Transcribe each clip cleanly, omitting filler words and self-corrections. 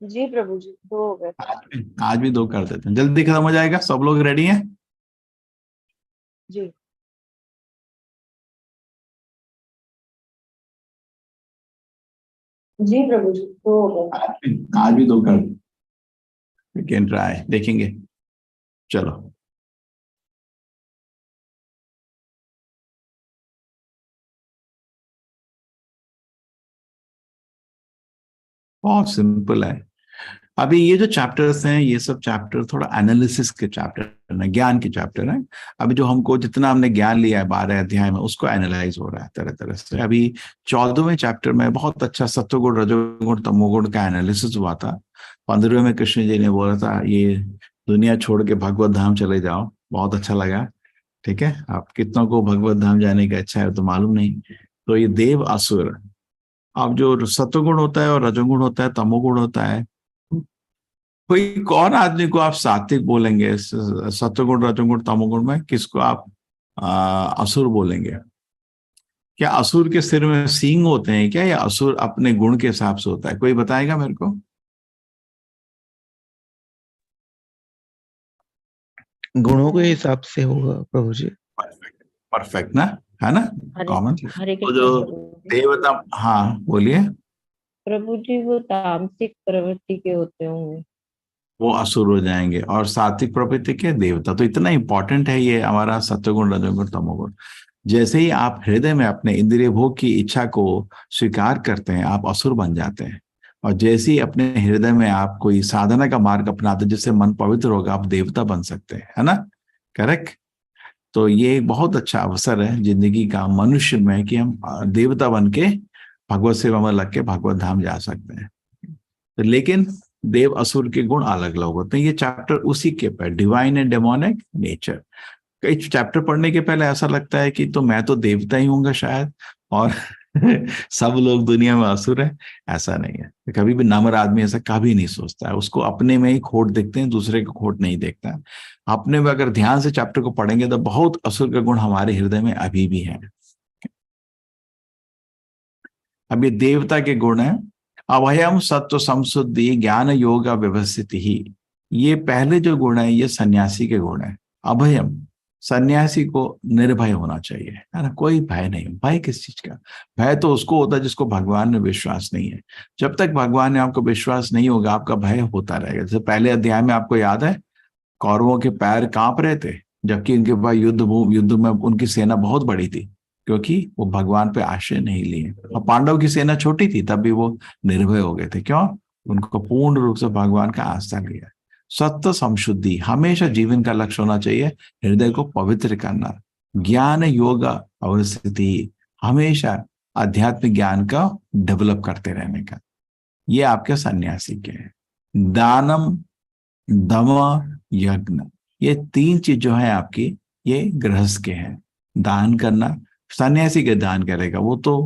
जी प्रभु जी, दो हो गए। आज भी दो कर देते हैं, जल्दी खत्म हो जाएगा। सब लोग रेडी हैं? जी। जी प्रभु जी, दो हो गए। आज भी दो कर, वी कैन ट्राई, देखेंगे। चलो, बहुत सिंपल है। अभी ये जो चैप्टर्स हैं, ये सब चैप्टर थोड़ा एनालिसिस के चैप्टर है, ज्ञान के चैप्टर हैं। अभी जो हमको जितना हमने ज्ञान लिया है 12 अध्याय में, उसको एनालाइज हो रहा है तरह तरह से। अभी 14वें चैप्टर में बहुत अच्छा सत्वगुण रजोगुण तमोगुण का एनालिसिस हुआ था। 15वें में कृष्ण जी ने बोला था ये दुनिया छोड़ के भगवत धाम चले जाओ, बहुत अच्छा लगा। ठीक है, आप कितनों को भगवत धाम जाने का इच्छा है तो मालूम नहीं। तो ये देव असुर, अब जो सत्वगुण होता है और रजोगुण होता है तमोगुण होता है, कोई कौन आदमी को आप सात्विक बोलेंगे सत्वगुण रजोगुण तमोगुण में? किसको आप असुर बोलेंगे? क्या असुर के सिर में सींग होते हैं क्या, या असुर अपने गुण के हिसाब से होता है? कोई बताएगा मेरे को? गुणों के हिसाब से होगा प्रभु जी। परफेक्ट, परफेक्ट ना, है ना? हरे कॉमन। हरे तो कृष्ण जो प्रभु जी। देवता, हाँ बोलिए। प्रभु जी, वो तामसिक प्रवृत्ति के होते होंगे। वो असुर हो जाएंगे, और सात्विक प्रवृत्ति के देवता। तो इतना इंपॉर्टेंट है ये हमारा सत्वगुण रजोगुण तमोगुण। जैसे ही आप हृदय में अपने इंद्रिय भोग की इच्छा को स्वीकार करते हैं, आप असुर बन जाते हैं। और जैसे ही अपने हृदय में आप कोई साधना का मार्ग अपनाते हैं जिससे मन पवित्र होगा, आप देवता बन सकते हैं, है ना? करेक्ट। तो ये एक बहुत अच्छा अवसर है जिंदगी का मनुष्य में कि हम देवता बन के भगवत सेवा में लग के भगवत धाम जा सकते हैं। तो लेकिन देव असुर के गुण अलग अलग होते हैं। ये चैप्टर उसी के पर डिवाइन एंड डेमोनिक नेचर। कई चैप्टर पढ़ने के पहले ऐसा लगता है कि तो मैं तो देवता ही हूँगा शायद, और सब लोग दुनिया में असुर है। ऐसा नहीं है। कभी भी नम्र आदमी ऐसा कभी नहीं सोचता है, उसको अपने में ही खोट देखते हैं, दूसरे को खोट नहीं देखता है। अपने में अगर ध्यान से चैप्टर को पढ़ेंगे तो बहुत असुर का गुण हमारे हृदय में अभी भी है। अब ये देवता के गुण है। अभयम सत्व संशुद्धि ज्ञान योग व्यवस्थित ही, ये पहले जो गुण है ये सन्यासी के गुण है। अभयम, सन्यासी को निर्भय होना चाहिए, है ना? कोई भय नहीं। भय किस चीज का? भय तो उसको होता है जिसको भगवान में विश्वास नहीं है। जब तक भगवान ने आपको विश्वास नहीं होगा, आपका भय होता रहेगा। जैसे पहले अध्याय में आपको याद है, कौरवों के पैर कांप रहे थे, जबकि उनके पास युद्ध में उनकी सेना बहुत बड़ी थी, क्योंकि वो भगवान पे आश्रय नहीं लिए। और पांडव की सेना छोटी थी, तब भी वो निर्भय हो गए थे। क्यों? उनको पूर्ण रूप से भगवान का आस्था लिया। सत्य संशुद्धि हमेशा जीवन का लक्ष्य होना चाहिए, हृदय को पवित्र करना। ज्ञान योग अवस्थिति, हमेशा आध्यात्मिक ज्ञान का डेवलप करते रहने का। ये आपके सन्यासी के हैं। दानम, दम, यज्ञ, ये तीन चीज जो है आपकी, ये गृहस्थ के हैं। दान करना, सन्यासी के दान करेगा, वो तो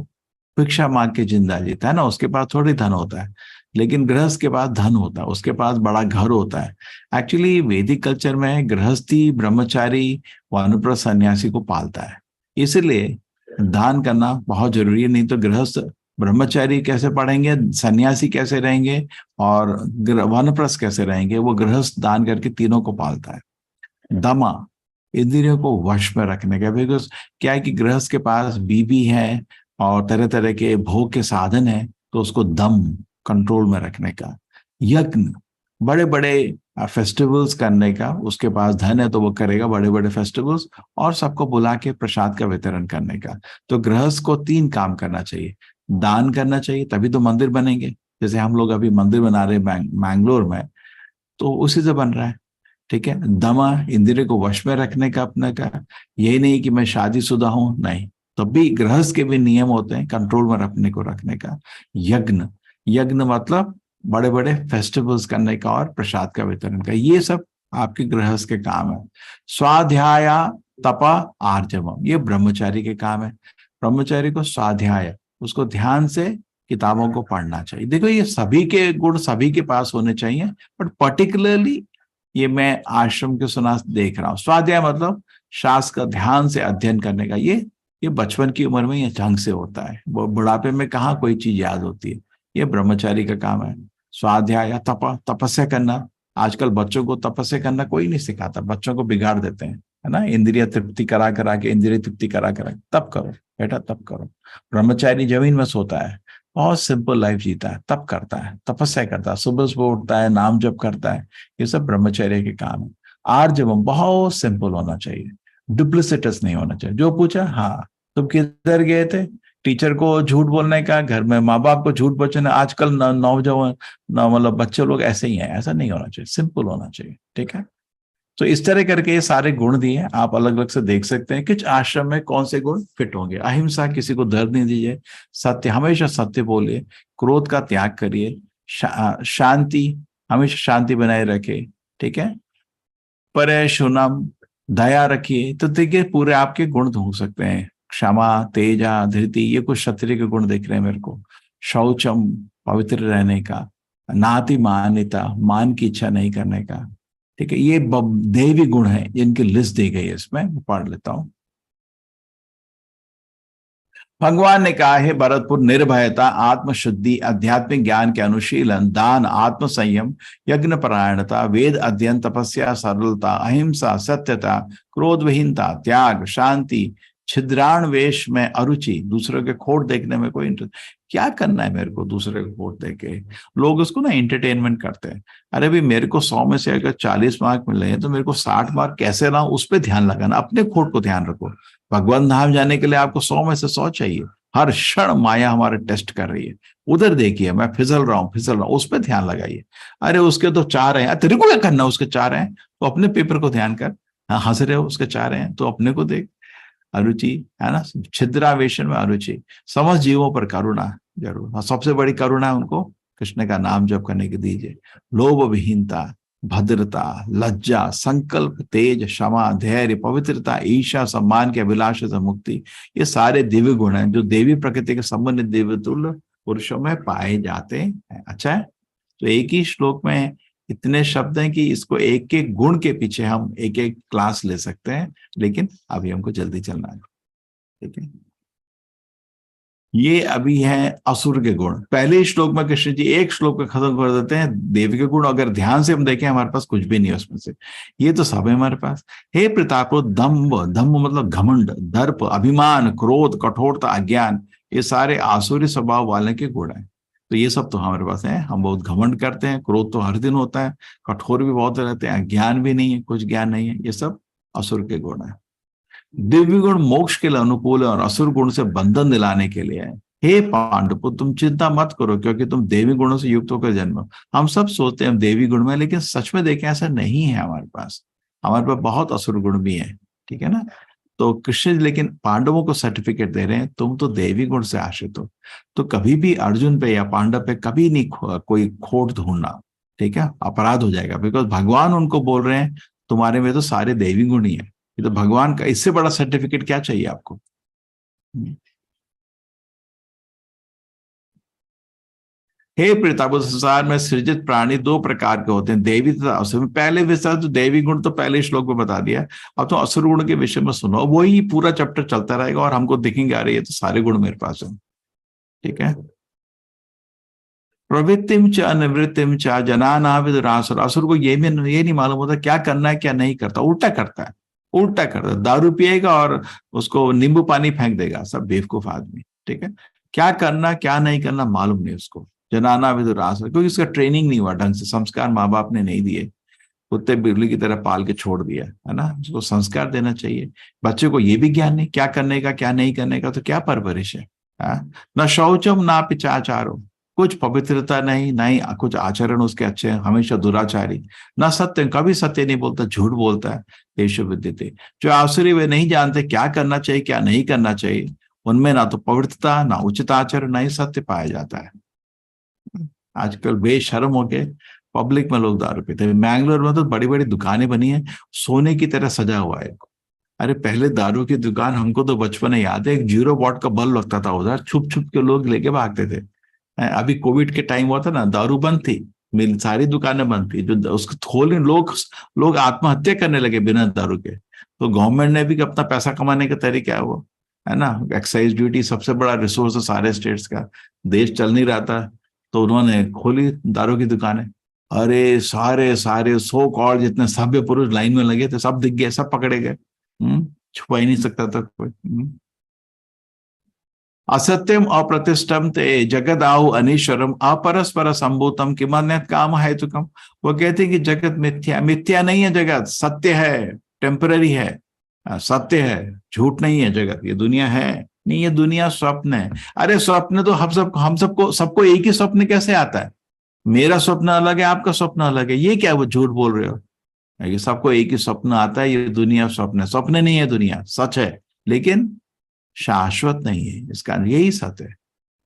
भिक्षा मांग के जिंदा जीता है ना, उसके पास थोड़ी धन होता है। लेकिन गृहस्थ के पास धन होता है, उसके पास बड़ा घर होता है। एक्चुअली वैदिक कल्चर में गृहस्थी ब्रह्मचारी वानप्रस्थ सन्यासी को पालता है। इसलिए दान करना बहुत जरूरी है। नहीं तो गृहस्थ ब्रह्मचारी कैसे पढ़ेंगे, सन्यासी कैसे रहेंगे, और वानप्रस्थ कैसे रहेंगे? वो गृहस्थ दान करके तीनों को पालता है। दमा, इंद्रियों को वश में रखने का। बिकॉज क्या है कि गृहस्थ के पास बीबी है और तरह तरह के भोग के साधन है, तो उसको दम, कंट्रोल में रखने का। यज्ञ, बड़े बड़े फेस्टिवल्स करने का, उसके पास धन है तो वो करेगा बड़े बड़े फेस्टिवल्स, और सबको बुला के प्रसाद का वितरण करने का। तो गृहस्थ को तीन काम करना चाहिए। दान करना चाहिए, तभी तो मंदिर बनेंगे। जैसे हम लोग अभी मंदिर बना रहे हैं मैंगलोर में, तो उसी से बन रहा है। ठीक है। दमा, इंद्रिय को वश में रखने का अपने का। यही नहीं कि मैं शादीशुदा हूं, नहीं, तब भी गृहस्थ के भी नियम होते हैं कंट्रोल में रखने को रखने का। यज्ञ, यज्ञ मतलब बड़े बड़े फेस्टिवल्स करने का और प्रसाद का वितरण का। ये सब आपके गृहस्थ के काम है। स्वाध्याय, तपा, आर्जवम, ये ब्रह्मचारी के काम है। ब्रह्मचारी को स्वाध्याय, उसको ध्यान से किताबों को पढ़ना चाहिए। देखो ये सभी के गुण सभी के पास होने चाहिए, बट पर्टिकुलरली ये मैं आश्रम के सुना देख रहा हूँ। स्वाध्याय मतलब शास्त्र का ध्यान से अध्ययन करने का। ये बचपन की उम्र में ये ढंग से होता है, वो बुढ़ापे में कहाँ कोई चीज याद होती है। ये ब्रह्मचारी का काम है। स्वाध्याय या तपस्या करना। आजकल बच्चों को तपस्या करना कोई नहीं सिखाता, बच्चों को बिगाड़ देते हैं, है ना, इंद्रिय तृप्ति करा करा के, इंद्रिय तृप्ति करा करा के। तब करो बेटा, तब करो। ब्रह्मचारी जमीन में सोता है, बहुत सिंपल लाइफ जीता है, तब करता है, तपस्या करता है, सुबह सुबह उठता है, नाम जप करता है, ये सब ब्रह्मचर्य के काम है। आर्जवम बहुत सिंपल होना चाहिए, डुप्लिसिटस नहीं होना चाहिए। जो पूछा, हाँ तुम किधर गए थे, टीचर को झूठ बोलने का, घर में माँ बाप को झूठ बोलना। आजकल नौजवान मतलब बच्चे लोग ऐसे ही हैं, ऐसा नहीं होना चाहिए, सिंपल होना चाहिए, ठीक है। तो इस तरह करके ये सारे गुण दिए, आप अलग अलग से देख सकते हैं किस आश्रम में कौन से गुण फिट होंगे। अहिंसा, किसी को दर्द नहीं दीजिए, सत्य, हमेशा सत्य बोलिए, क्रोध का त्याग करिए, शांति, हमेशा शांति बनाए रखे, ठीक है, परेशुनम, दया रखिए। तो देखिए पूरे आपके गुण ढूंढ सकते हैं, क्षमा, तेजा, धृति, ये कुछ क्षत्रिय के गुण दिख रहे हैं मेरे को। शौचम, पवित्र रहने का, नाति मान्यता, मान की इच्छा नहीं करने का, ठीक है। ये देवी गुण है जिनकी लिस्ट दी गई है, इसमें पढ़ लेता हूं। भगवान ने कहा है भरतपुर, निर्भयता, आत्मशुद्धि, आध्यात्मिक ज्ञान के अनुशीलन, दान, आत्म संयम, यज्ञ परायणता, वेद अध्ययन, तपस्या, सरलता, अहिंसा, सत्यता, क्रोध विहीनता, त्याग, शांति, छिद्रान्वेष में अरुचि, दूसरों के खोट देखने में कोई इंटरेस्ट। क्या करना है मेरे को दूसरे को खोट देख के? लोग उसको ना एंटरटेनमेंट करते हैं। अरे भाई मेरे को 100 में से अगर 40 मार्क मिले हैं तो मेरे को 60 मार्क कैसे लाऊं, उस पर ध्यान लगाना, अपने खोट को ध्यान रखो। भगवान धाम जाने के लिए आपको 100 में से 100 चाहिए। हर क्षण माया हमारे टेस्ट कर रही है, उधर देखिए मैं फिसल रहा हूँ, उस पर ध्यान लगाइए। अरे उसके तो 4 हैं, तेरे को क्या करना, उसके 4 हैं तो अपने पेपर को ध्यान कर। हंस रहे हो, उसके 4 हैं तो अपने को देख। अरुचि है ना, छिद्रावेशन में अरुचि, समस्त जीवों पर करुणा जरूर। सबसे बड़ी करुणा उनको कृष्ण का नाम जप करने की दीजिए। लोभ विहीनता, भद्रता, लज्जा, संकल्प, तेज, क्षमा, धैर्य, पवित्रता, ईर्ष्या, सम्मान के अभिलाष से मुक्ति, ये सारे दिव्य गुण हैं जो देवी प्रकृति के संबंधित देवतुल्य पुरुषों में पाए जाते हैं। अच्छा है, तो एक ही श्लोक में इतने शब्द हैं कि इसको एक एक गुण के पीछे हम एक एक क्लास ले सकते हैं, लेकिन अभी हमको जल्दी चलना है, ठीक है। ये अभी है असुर के गुण। पहले श्लोक में कृष्ण जी एक श्लोक में खत्म कर देते हैं देवी के गुण। अगर ध्यान से हम देखें हमारे पास कुछ भी नहीं है उसमें से, ये तो सब है हमारे पास। हे प्रतापो, दम्भ, दम्भ मतलब घमंड, दर्प, अभिमान, क्रोध, कठोरता, अज्ञान, ये सारे आसुरी स्वभाव वाले के गुण हैं। तो ये सब तो हमारे पास है। हम बहुत घमंड करते हैं, क्रोध तो हर दिन होता है, कठोर भी बहुत रहते हैं, ज्ञान भी नहीं है, कुछ ज्ञान नहीं है, ये सब असुर के गुण है। दिव्य गुण मोक्ष के लिए अनुकूल है और असुर गुण से बंधन दिलाने के लिए है। हे पांडुपुत्र, तुम चिंता मत करो क्योंकि तुम देवी गुणों से युक्त होकर जन्म। हम सब सोचते हैं हम देवी गुण में, लेकिन सच में देखें ऐसा नहीं है। हमारे पास बहुत असुर गुण भी है, ठीक है ना। तो कृष्ण लेकिन पांडवों को सर्टिफिकेट दे रहे हैं, तुम तो देवी गुण से आश्रित हो। तो कभी भी अर्जुन पे या पांडव पे कभी नहीं कोई खोट ढूंढना, ठीक है, अपराध हो जाएगा। बिकॉज भगवान उनको बोल रहे हैं तुम्हारे में तो सारे देवी गुण ही है। ये तो भगवान का, इससे बड़ा सर्टिफिकेट क्या चाहिए आपको। हे प्रताप, संसार में सृजित प्राणी 2 प्रकार के होते हैं, देवी तथा असुर। पहले विस्तार तो देवी गुण तो पहले श्लोक में बता दिया, अब तो असुर गुण के विषय में सुनो। वही पूरा चैप्टर चलता रहेगा और हमको दिखेंगे अरे ये तो सारे गुण मेरे पास है, ठीक है। प्रवृत्तिम च अनिवृत्तिम च जनानाविदुरासुर। असुर को ये नहीं मालूम होता क्या करना है क्या नहीं करता, उल्टा करता है। दारू पिएगा और उसको नींबू पानी फेंक देगा, सब बेवकूफ आदमी, ठीक है। क्या करना क्या नहीं करना मालूम नहीं उसको। जनाना विदुरासुर, क्योंकि उसका ट्रेनिंग नहीं हुआ ढंग से, संस्कार माँ बाप ने नहीं दिए, कुत्ते बिल्ली की तरह पाल के छोड़ दिया, है ना। उसको संस्कार देना चाहिए। बच्चे को ये भी ज्ञान नहीं क्या करने का क्या नहीं करने का, तो क्या परवरिश है। न शौचम ना पिचाचारो, कुछ पवित्रता नहीं, ना ही कुछ आचरण उसके अच्छे हैं, हमेशा दुराचारी। ना सत्य, कभी सत्य नहीं बोलता, झूठ बोलता है। देशो विद्यते, जो आसुरी वे नहीं जानते क्या करना चाहिए क्या नहीं करना चाहिए, उनमें ना तो पवित्रता ना उचित आचरण ना ही सत्य पाया जाता है। आजकल बेशर्म होके पब्लिक में लोग दारू पीते हैं। मैंगलोर में तो बड़ी बड़ी दुकानें बनी है, सोने की तरह सजा हुआ है। अरे पहले दारू की दुकान हमको तो बचपन में याद है, एक 0 वॉट का बल्ब लगता था उधर, छुप छुप के लोग लेके भागते थे। अभी कोविड के टाइम हुआ था ना, दारू बंद थी, सारी दुकानें बंद थी, जो उसको खोलने लोग आत्महत्या करने लगे बिना दारू के। तो गवर्नमेंट ने भी अपना पैसा कमाने का तरीका है वो, है ना, एक्साइज ड्यूटी सबसे बड़ा रिसोर्स है सारे स्टेट्स का। देश चल नहीं रहा था तो उन्होंने खोली दारू की दुकानें। अरे सारे सारे सो कॉल्ड जितने सभ्य पुरुष लाइन में लगे थे सब दिख गए, सब पकड़े गए। छुपा ही नहीं सकता था कोई। असत्यम अप्रतिष्ठम ते जगदाहु अनीश्वरम अपरस्पर संभूतम किमन्यत् काम हेतुकम। वो कहते हैं कि जगत मिथ्या, मिथ्या नहीं है जगत, सत्य है, टेम्पररी है, सत्य है, झूठ नहीं है जगत, ये दुनिया है नहीं, ये दुनिया स्वप्न है। अरे स्वप्न तो हम सबको सबको एक ही स्वप्न कैसे आता है? मेरा स्वप्न अलग है, आपका स्वप्न अलग है, ये क्या वो झूठ बोल रहे हो? ये सबको एक ही स्वप्न आता है, ये दुनिया स्वप्न है, स्वप्न नहीं है दुनिया, सच है लेकिन शाश्वत नहीं है। इसका यही सत्य है,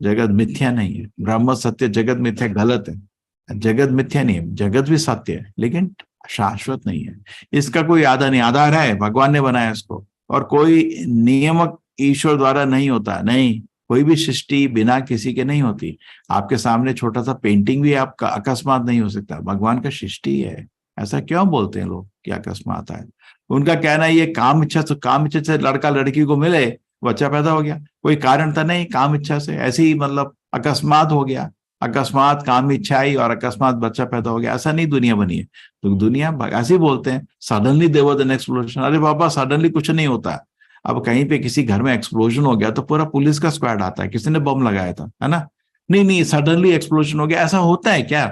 जगत मिथ्या नहीं है। ब्रह्म सत्य, जगत मिथ्या गलत है। जगत मिथ्या नहीं है, जगत भी सत्य है लेकिन शाश्वत नहीं है। इसका कोई आधार नहीं, आधार है भगवान ने बनाया इसको, और कोई नियमक ईश्वर द्वारा नहीं होता, नहीं, कोई भी सृष्टि बिना किसी के नहीं होती। आपके सामने छोटा सा पेंटिंग भी आपका अकस्मात नहीं हो सकता, भगवान का सृष्टि है। ऐसा क्यों बोलते हैं लोग कि अकस्मात है? उनका कहना है ये काम इच्छा, तो काम इच्छा से लड़का लड़की को मिले, बच्चा पैदा हो गया, कोई कारण था नहीं, काम इच्छा से ऐसे ही, मतलब अकस्मात हो गया, अकस्मात काम इच्छा आई और अकस्मात बच्चा पैदा हो गया। ऐसा नहीं दुनिया बनी है। तो दुनिया ऐसे ही बोलते हैं suddenly there was an explosion. अरे बाबा सडनली कुछ नहीं होता। अब कहीं पे किसी घर में एक्सप्लोजन हो गया तो पूरा पुलिस का स्क्वाड आता है, किसी ने बम लगाया था, है ना? नहीं नहीं, सडनली एक्सप्लोजन हो गया, ऐसा होता है क्या?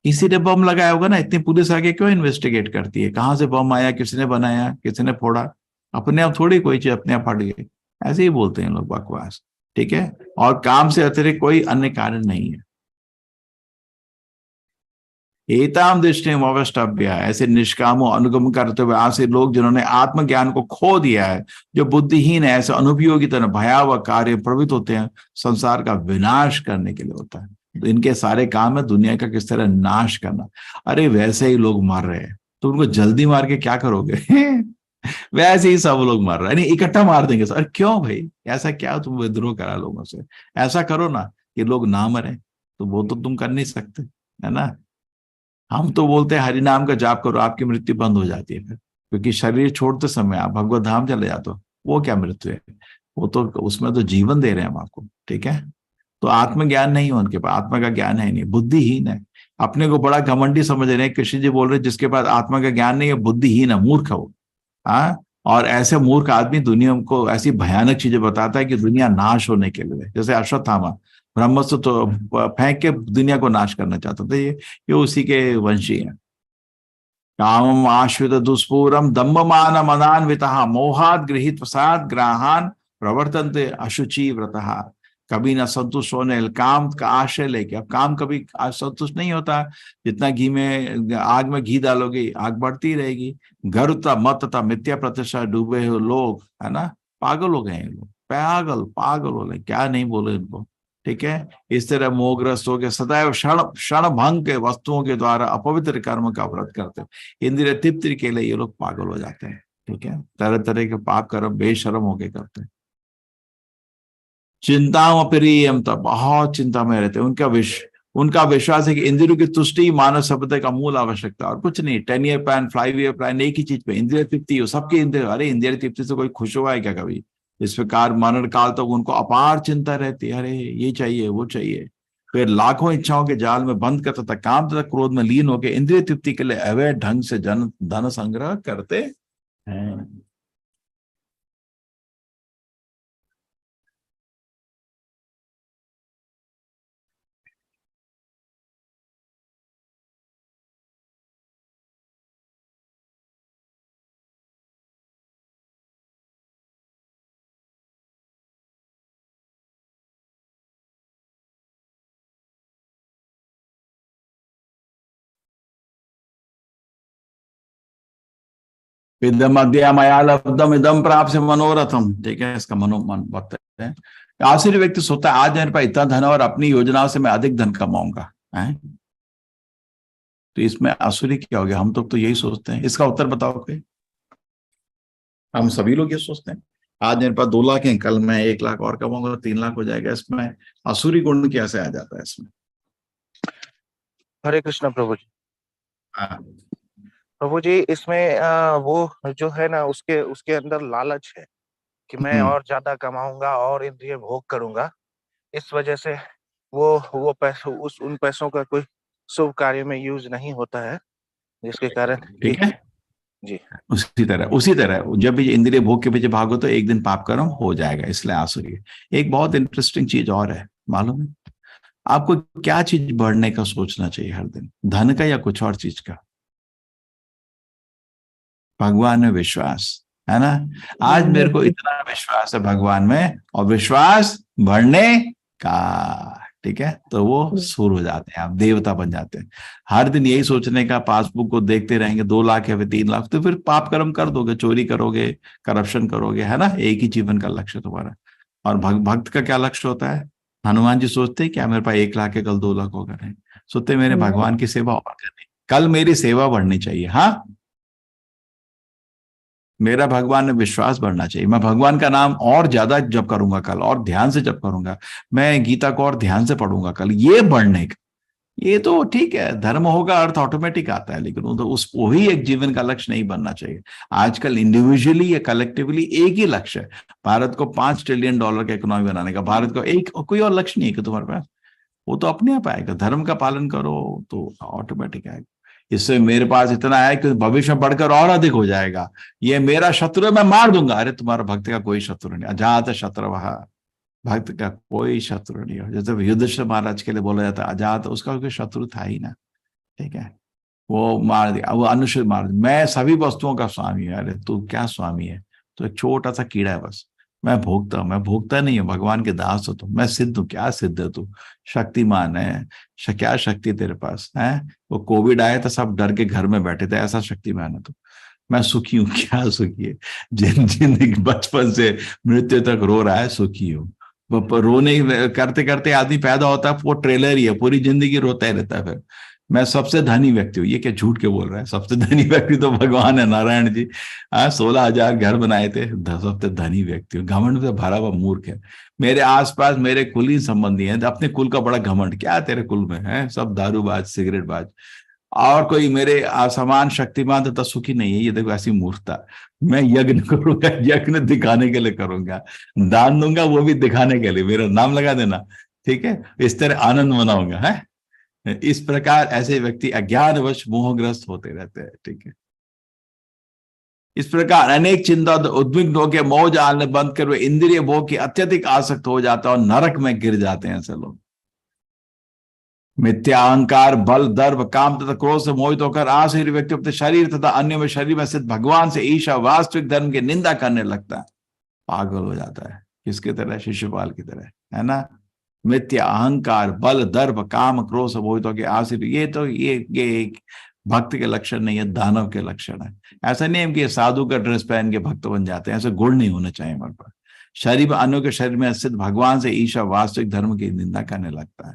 किसी ने बम लगाया होगा ना, इतनी पुलिस आगे क्यों इन्वेस्टिगेट करती है, कहाँ से बम आया, किसने बनाया, किसने फोड़ा? अपने आप थोड़ी कोई चीज अपने आप फट गई। ऐसे ही बोलते हैं लोग बकवास, ठीक है? और काम से अतिरिक्त कोई अन्य कारण नहीं है। एताम दृष्टि अवष्टभ्य, ऐसे निष्कामों अनुगम करते हुए ऐसे लोग जिन्होंने आत्मज्ञान को खो दिया है, जो बुद्धिहीन है, ऐसे अनुपयोगी तरह भयावह कार्य प्रवृत्त होते हैं, संसार का विनाश करने के लिए होता है। तो इनके सारे काम है दुनिया का किस तरह नाश करना। अरे वैसे ही लोग मर रहे हैं तो उनको जल्दी मार के क्या करोगे? वैसे ही सब लोग मर रहे हैं, नहीं इकट्ठा मार देंगे सर। क्यों भाई, ऐसा क्या तुम विद्रोह करा लोगों से? ऐसा करो ना कि लोग ना मरे, तो वो तो तुम कर नहीं सकते, है ना? हम तो बोलते हैं हरि नाम का जाप करो, आपकी मृत्यु बंद हो जाती है फिर, क्योंकि शरीर छोड़ते समय आप भगवत धाम चले जाते हो। वो क्या मृत्यु है? वो तो उसमें तो जीवन दे रहे हैं हम आपको, ठीक है? तो आत्मज्ञान नहीं है उनके पास, आत्मा का ज्ञान है नहीं, बुद्धिहीन है। अपने को बड़ा घमंडी समझ रहे हैं, कृष्ण जी बोल रहे हैं जिसके पास आत्मा का ज्ञान नहीं है बुद्धिहीन है, मूर्ख है वो। हाँ, और ऐसे मूर्ख आदमी दुनिया को ऐसी भयानक चीजें बताता है कि दुनिया नाश होने के लिए, जैसे अश्वत्थामा ब्रह्मस्त्र तो फेंक के दुनिया को नाश करना चाहता था, ये उसी के वंशी हैं। कामम आश्रित दुष्पूरम दम्भमान मदान्विता मोहात गृहीत प्रसाद ग्राहान प्रवर्तन्ते अशुचि व्रतः। कभी ना संतुष्ट होने, काम का आश्रय लेके, अब काम कभी संतुष्ट नहीं होता। जितना घी में, आग में घी डालोगे आग बढ़ती रहेगी। गर्वता मत तथा मिथ्या प्रतिष्ठा डूबे हो लोग, है ना? पागल हो गए हैं लोग, पागल पागल हो गए, क्या नहीं बोले इनको, ठीक है? इस तरह मोहग्रस्त हो के सदैव क्षण क्षण भंग के वस्तुओं के द्वारा अपवित्र कर्म का व्रत करते हैं। इंद्रिय तृप्ति के लिए ये लोग पागल हो जाते हैं, ठीक है? तरह तरह के पाप कर्म बेशर्म होके करते हैं। चिंताओं प्रियम, तब बहुत चिंता में रहते हैं। उनका विश्वास है कि इंद्रियों की तुष्टि मानव सभ्यता का मूल आवश्यकता, और कुछ नहीं। 10 ईयर प्लान, 5 ईयर प्लान, एक ही चीज पे इंद्रिय तृप्ति हो सबकी। इंद्रिय, अरे इंद्रिय तृप्ति से कोई खुश हुआ है क्या कभी? इस प्रकार मरण काल तक उनको अपार चिंता रहती है, अरे ये चाहिए वो चाहिए। फिर लाखों इच्छाओं के जाल में बंद कर तथा काम तथा क्रोध में लीन होकर इंद्रिय तृप्ति के लिए अवैध ढंग से धन संग्रह करते हैं। इदम अद्या मया लब्धम इदम प्राप्त से मनोरथम, ठीक है? इसका मनोमन वक्त है। आश्चर्य व्यक्ति सोचता है आज मेरे पास इतना धन है और अपनी योजनाओं से मैं अधिक धन कमाऊंगा, है? तो इसमें आसुरी क्या हो गया? हम तो यही सोचते हैं। इसका उत्तर बताओ कोई? हम सभी लोग ये सोचते हैं आज मेरे पास 2 लाख है, कल मैं 1 लाख और कमाऊंगा, 3 लाख हो जाएगा। इसमें आसुरी गुण कैसे आ जाता है इसमें? हरे कृष्ण प्रभु जी। हाँ। प्रभु जी इसमें वो जो है ना उसके उसके अंदर लालच है कि मैं और ज्यादा कमाऊंगा और इंद्रिय भोग करूंगा। इस वजह से वो पैसों उन पैसों का कोई शुभ कार्य में यूज नहीं होता है, जिसके कारण ठीक है। जी उसी तरह जब भी इंद्रिय भोग के पीछे भागो तो एक दिन पाप कर्म हो जाएगा, इसलिए आसुरी। एक बहुत इंटरेस्टिंग चीज और है, मालूम है आपको क्या चीज बढ़ने का सोचना चाहिए हर दिन, धन का या कुछ और चीज का? भगवान में विश्वास, है ना। आज मेरे को इतना विश्वास है भगवान में, और विश्वास बढ़ने का, ठीक है, तो वो सूर हो जाते हैं, आप देवता बन जाते हैं। हर दिन यही सोचने का, पासबुक को देखते रहेंगे 2 लाख या फिर 3 लाख, तो फिर पाप कर्म कर दोगे, चोरी करोगे, करप्शन करोगे, है ना। एक ही जीवन का लक्ष्य तुम्हारा। और भक्त का क्या लक्ष्य होता है? हनुमान जी सोचते हैं क्या मेरे पास 1 लाख है, कल 2 लाख होगा? नहीं, सोचते मेरे भगवान की सेवा और करनी, कल मेरी सेवा बढ़नी चाहिए। हाँ, मेरा भगवान में विश्वास बढ़ना चाहिए, मैं भगवान का नाम और ज्यादा जप करूंगा कल, और ध्यान से जप करूंगा, मैं गीता को और ध्यान से पढ़ूंगा कल, ये बढ़ने का। ये तो ठीक है, धर्म होगा, अर्थ ऑटोमेटिक आता है, लेकिन वो तो वो ही एक जीवन का लक्ष्य नहीं बनना चाहिए। आजकल इंडिविजुअली या कलेक्टिवली एक ही लक्ष्य है, भारत को $5 ट्रिलियन का इकोनॉमी बनाने का। भारत को एक कोई और लक्ष्य नहीं है कि तुम्हारे पास, वो तो अपने आप आएगा। धर्म का पालन करो तो ऑटोमेटिक आएगा। इससे मेरे पास इतना है कि भविष्य में बढ़कर और अधिक हो जाएगा। ये मेरा शत्रु है, मैं मार दूंगा। अरे तुम्हारा भक्त का कोई शत्रु नहीं, अजात शत्रु, भक्त का कोई शत्रु नहीं हो। जैसे युधिष्ठिर महाराज के लिए बोला जाता है अजात, उसका कोई शत्रु था ही ना, ठीक है, वो मार दिया। वो अनुचित मार, मैं सभी वस्तुओं का स्वामी है। अरे तू क्या स्वामी है? तो एक छोटा सा कीड़ा है बस। मैं भोगता नहीं हूँ, भगवान के दास हो तुम। मैं सिद्ध हूँ, क्या सिद्ध है तू? शक्तिमान है, क्या शक्ति तेरे पास है? वो कोविड आया था, सब डर के घर में बैठे थे, ऐसा शक्तिमान है तू। मैं सुखी हूँ, क्या सुखी है? जिंदगी बचपन से मृत्यु तक रो रहा है, सुखी हूँ। रोने करते करते आदमी पैदा होता है, वो ट्रेलर ही है, पूरी जिंदगी रोता ही रहता है। फिर मैं सबसे धनी व्यक्ति हूँ, ये क्या झूठ के बोल रहा है? सबसे धनी व्यक्ति तो भगवान है, नारायण जी। 16,000 घर बनाए थे, सबसे धनी व्यक्ति हूँ। घमंड से भरा हुआ मूर्ख है। मेरे आसपास मेरे कुल ही संबंधी हैं, अपने कुल का बड़ा घमंड, क्या तेरे कुल में है? सब दारूबाज, सिगरेटबाज। और कोई मेरे असमान शक्तिमान तथा सुखी नहीं है। ये देखो ऐसी मूर्खता। मैं यज्ञ करूंगा, यज्ञ दिखाने के लिए करूंगा, दान दूंगा वो भी दिखाने के लिए, मेरा नाम लगा देना, ठीक है, इस तरह आनंद मनाऊंगा, है। इस प्रकार ऐसे व्यक्ति अज्ञानवश मोहग्रस्त होते रहते हैं, ठीक है। इस प्रकार अनेक चिंता उद्विग्न होकर मोह जाल में बंद कर वे इंद्रिय भोग की अत्यधिक आसक्त हो जाता है और नरक में गिर जाते हैं ऐसे लोग। मिथ्या अहंकार, बल, दर्भ, काम तथा क्रोध से मोहित होकर आसुरी व्यक्ति अपने शरीर तथा अन्य में शरीर में स्थित भगवान से ईर्ष्या, वास्तविक धर्म की निंदा करने लगता है, पागल हो जाता है। किसकी तरह? शिशुपाल की तरह, है ना। मिथ्या अहंकार, बल, दर्भ, काम, क्रोध से मोहित होकर आसुरी, ये तो ये एक भक्त के लक्षण नहीं है, दानव के लक्षण है। ऐसा नहीं है कि साधु का ड्रेस पहन के भक्त बन जाते हैं, ऐसे गुण नहीं होने चाहिए हमारे पास। शरीर में अन्यों के शरीर में स्थित भगवान से ईर्ष्या, वास्तविक धर्म की निंदा करने लगता है।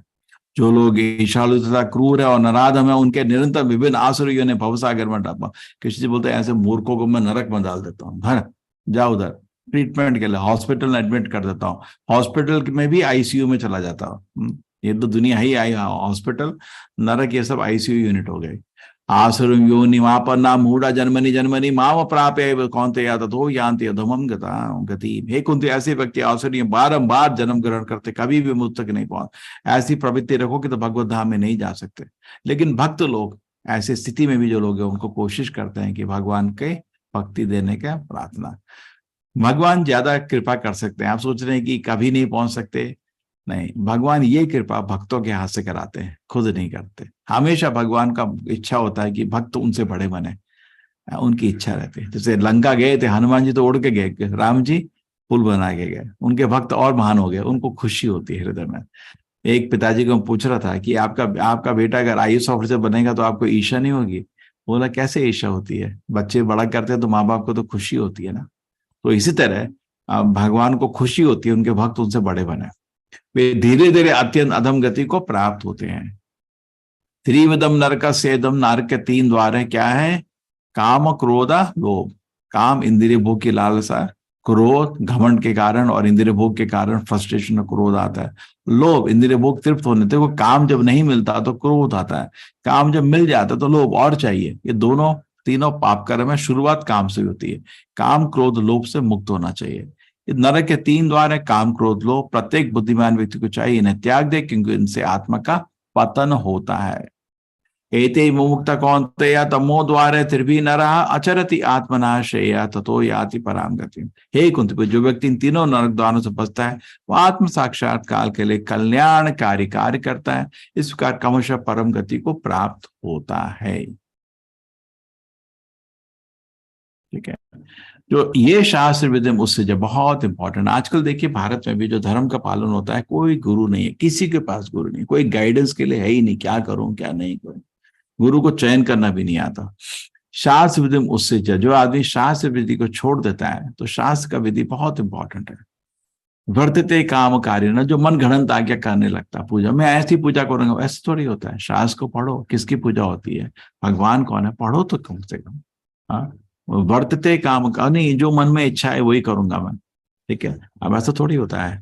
जो लोग ईर्ष्यालु तथा क्रूर है और नराधम है, उनके निरंतर विभिन्न आसुरियों ने भवसागर में डाला। किसी बोलते हैं ऐसे मूर्खों को मैं नरक में डाल देता हूँ, घर जाओ उधर ट्रीटमेंट के लिए, हॉस्पिटल में एडमिट कर देता हूँ, हॉस्पिटल में भी आईसीयू में चला जाता हूँ। ये तो दुनिया ही आई, हॉस्पिटल, नरक, ये सब आईसीयू यूनिट हो गए। आसुरम योनि मापन्ना मूढ़ा जन्मनि जन्मनि माम प्राप्य कौन्ते या ततो यान्ति अधमम गति। हे कुंती, ऐसे व्यक्ति आसुरी बारंबार जन्म ग्रहण करते, कभी भी मुझ तक नहीं पहुंच। ऐसी प्रवृत्ति रखोगे तो भगवत धाम में नहीं जा सकते। लेकिन भक्त लोग ऐसी स्थिति में भी जो लोग हैं उनको कोशिश करते हैं कि भगवान के भक्ति देने का प्रार्थना। भगवान ज्यादा कृपा कर सकते हैं। आप सोच रहे हैं कि कभी नहीं पहुंच सकते, नहीं, भगवान ये कृपा भक्तों के हाथ से कराते हैं, खुद नहीं करते। हमेशा भगवान का इच्छा होता है कि भक्त उनसे बड़े बने, उनकी इच्छा रहती है। जैसे लंका गए थे, हनुमान जी तो उड़ के गए, राम जी पुल बना के गए, उनके भक्त और महान हो गए, उनको खुशी होती है हृदय में। एक पिताजी को पूछ रहा था कि आपका बेटा अगर IAS ऑफिसर बनेगा तो आपको ईर्ष्या नहीं होगी? बोला कैसे ईर्ष्या होती है, बच्चे बड़ा करते हैं तो माँ बाप को तो खुशी होती है ना। तो इसी तरह भगवान को खुशी होती है उनके भक्त उनसे बड़े बने। वे धीरे धीरे अत्यंत अधम गति को प्राप्त होते हैं। त्रिविधम नरक सेदम, नरक के 3 द्वार है, क्या है? काम, क्रोध, लोभ। काम इंद्रिय भोग की लालसा, क्रोध घमंड के कारण, और इंद्रिय भोग के कारण फ्रस्ट्रेशन और क्रोध आता है। लोभ, इंद्रिय भोग तृप्त होने, देखो काम जब नहीं मिलता तो क्रोध आता है, काम जब मिल जाता तो लोभ और चाहिए। ये तीनों पाप कर्म है, शुरुआत काम से होती है। काम, क्रोध, लोभ से मुक्त होना चाहिए। नरक के 3 द्वार है, काम क्रोध लोभ। प्रत्येक बुद्धिमान व्यक्ति को चाहिए इन्हें त्याग दे, क्योंकि इनसे आत्मा का पतन होता है। एते मुमुक्ता कौन्तेय तमो द्वारे त्रिभी नरः अचरति आत्मनाशेय ततो याति पराम गति। हे कुंती, जो व्यक्ति इन तीनों नरक द्वारों से बचता है वो आत्म साक्षात्कार के लिए कल्याणकारी कार्य करता है। इस प्रकार क्रमशः परम गति को प्राप्त होता है। ठीक है, जो ये शास्त्र विधि उससे जो बहुत इंपॉर्टेंट। आजकल देखिए भारत में भी जो धर्म का पालन होता है, कोई गुरु नहीं है, किसी के पास गुरु नहीं, कोई गाइडेंस के लिए है ही नहीं, क्या करूं क्या नहीं करूं, गुरु को चयन करना भी नहीं आता। शास्त्र विधि उससे जो आदमी शास्त्र विधि को छोड़ देता है, तो शास्त्र का विधि बहुत इंपॉर्टेंट है। वर्तते काम कार्य न, जो मन घड़ंत आज्ञा करने लगता, पूजा मैं ऐसी पूजा करूंगा, ऐसे थोड़ी होता है। शास्त्र को पढ़ो, किसकी पूजा होती है, भगवान कौन है, पढ़ो तो कम से कम। हाँ, वर्तते काम का नहीं, जो मन में इच्छा है वही करूंगा मैं। ठीक है, अब ऐसा थोड़ी होता है।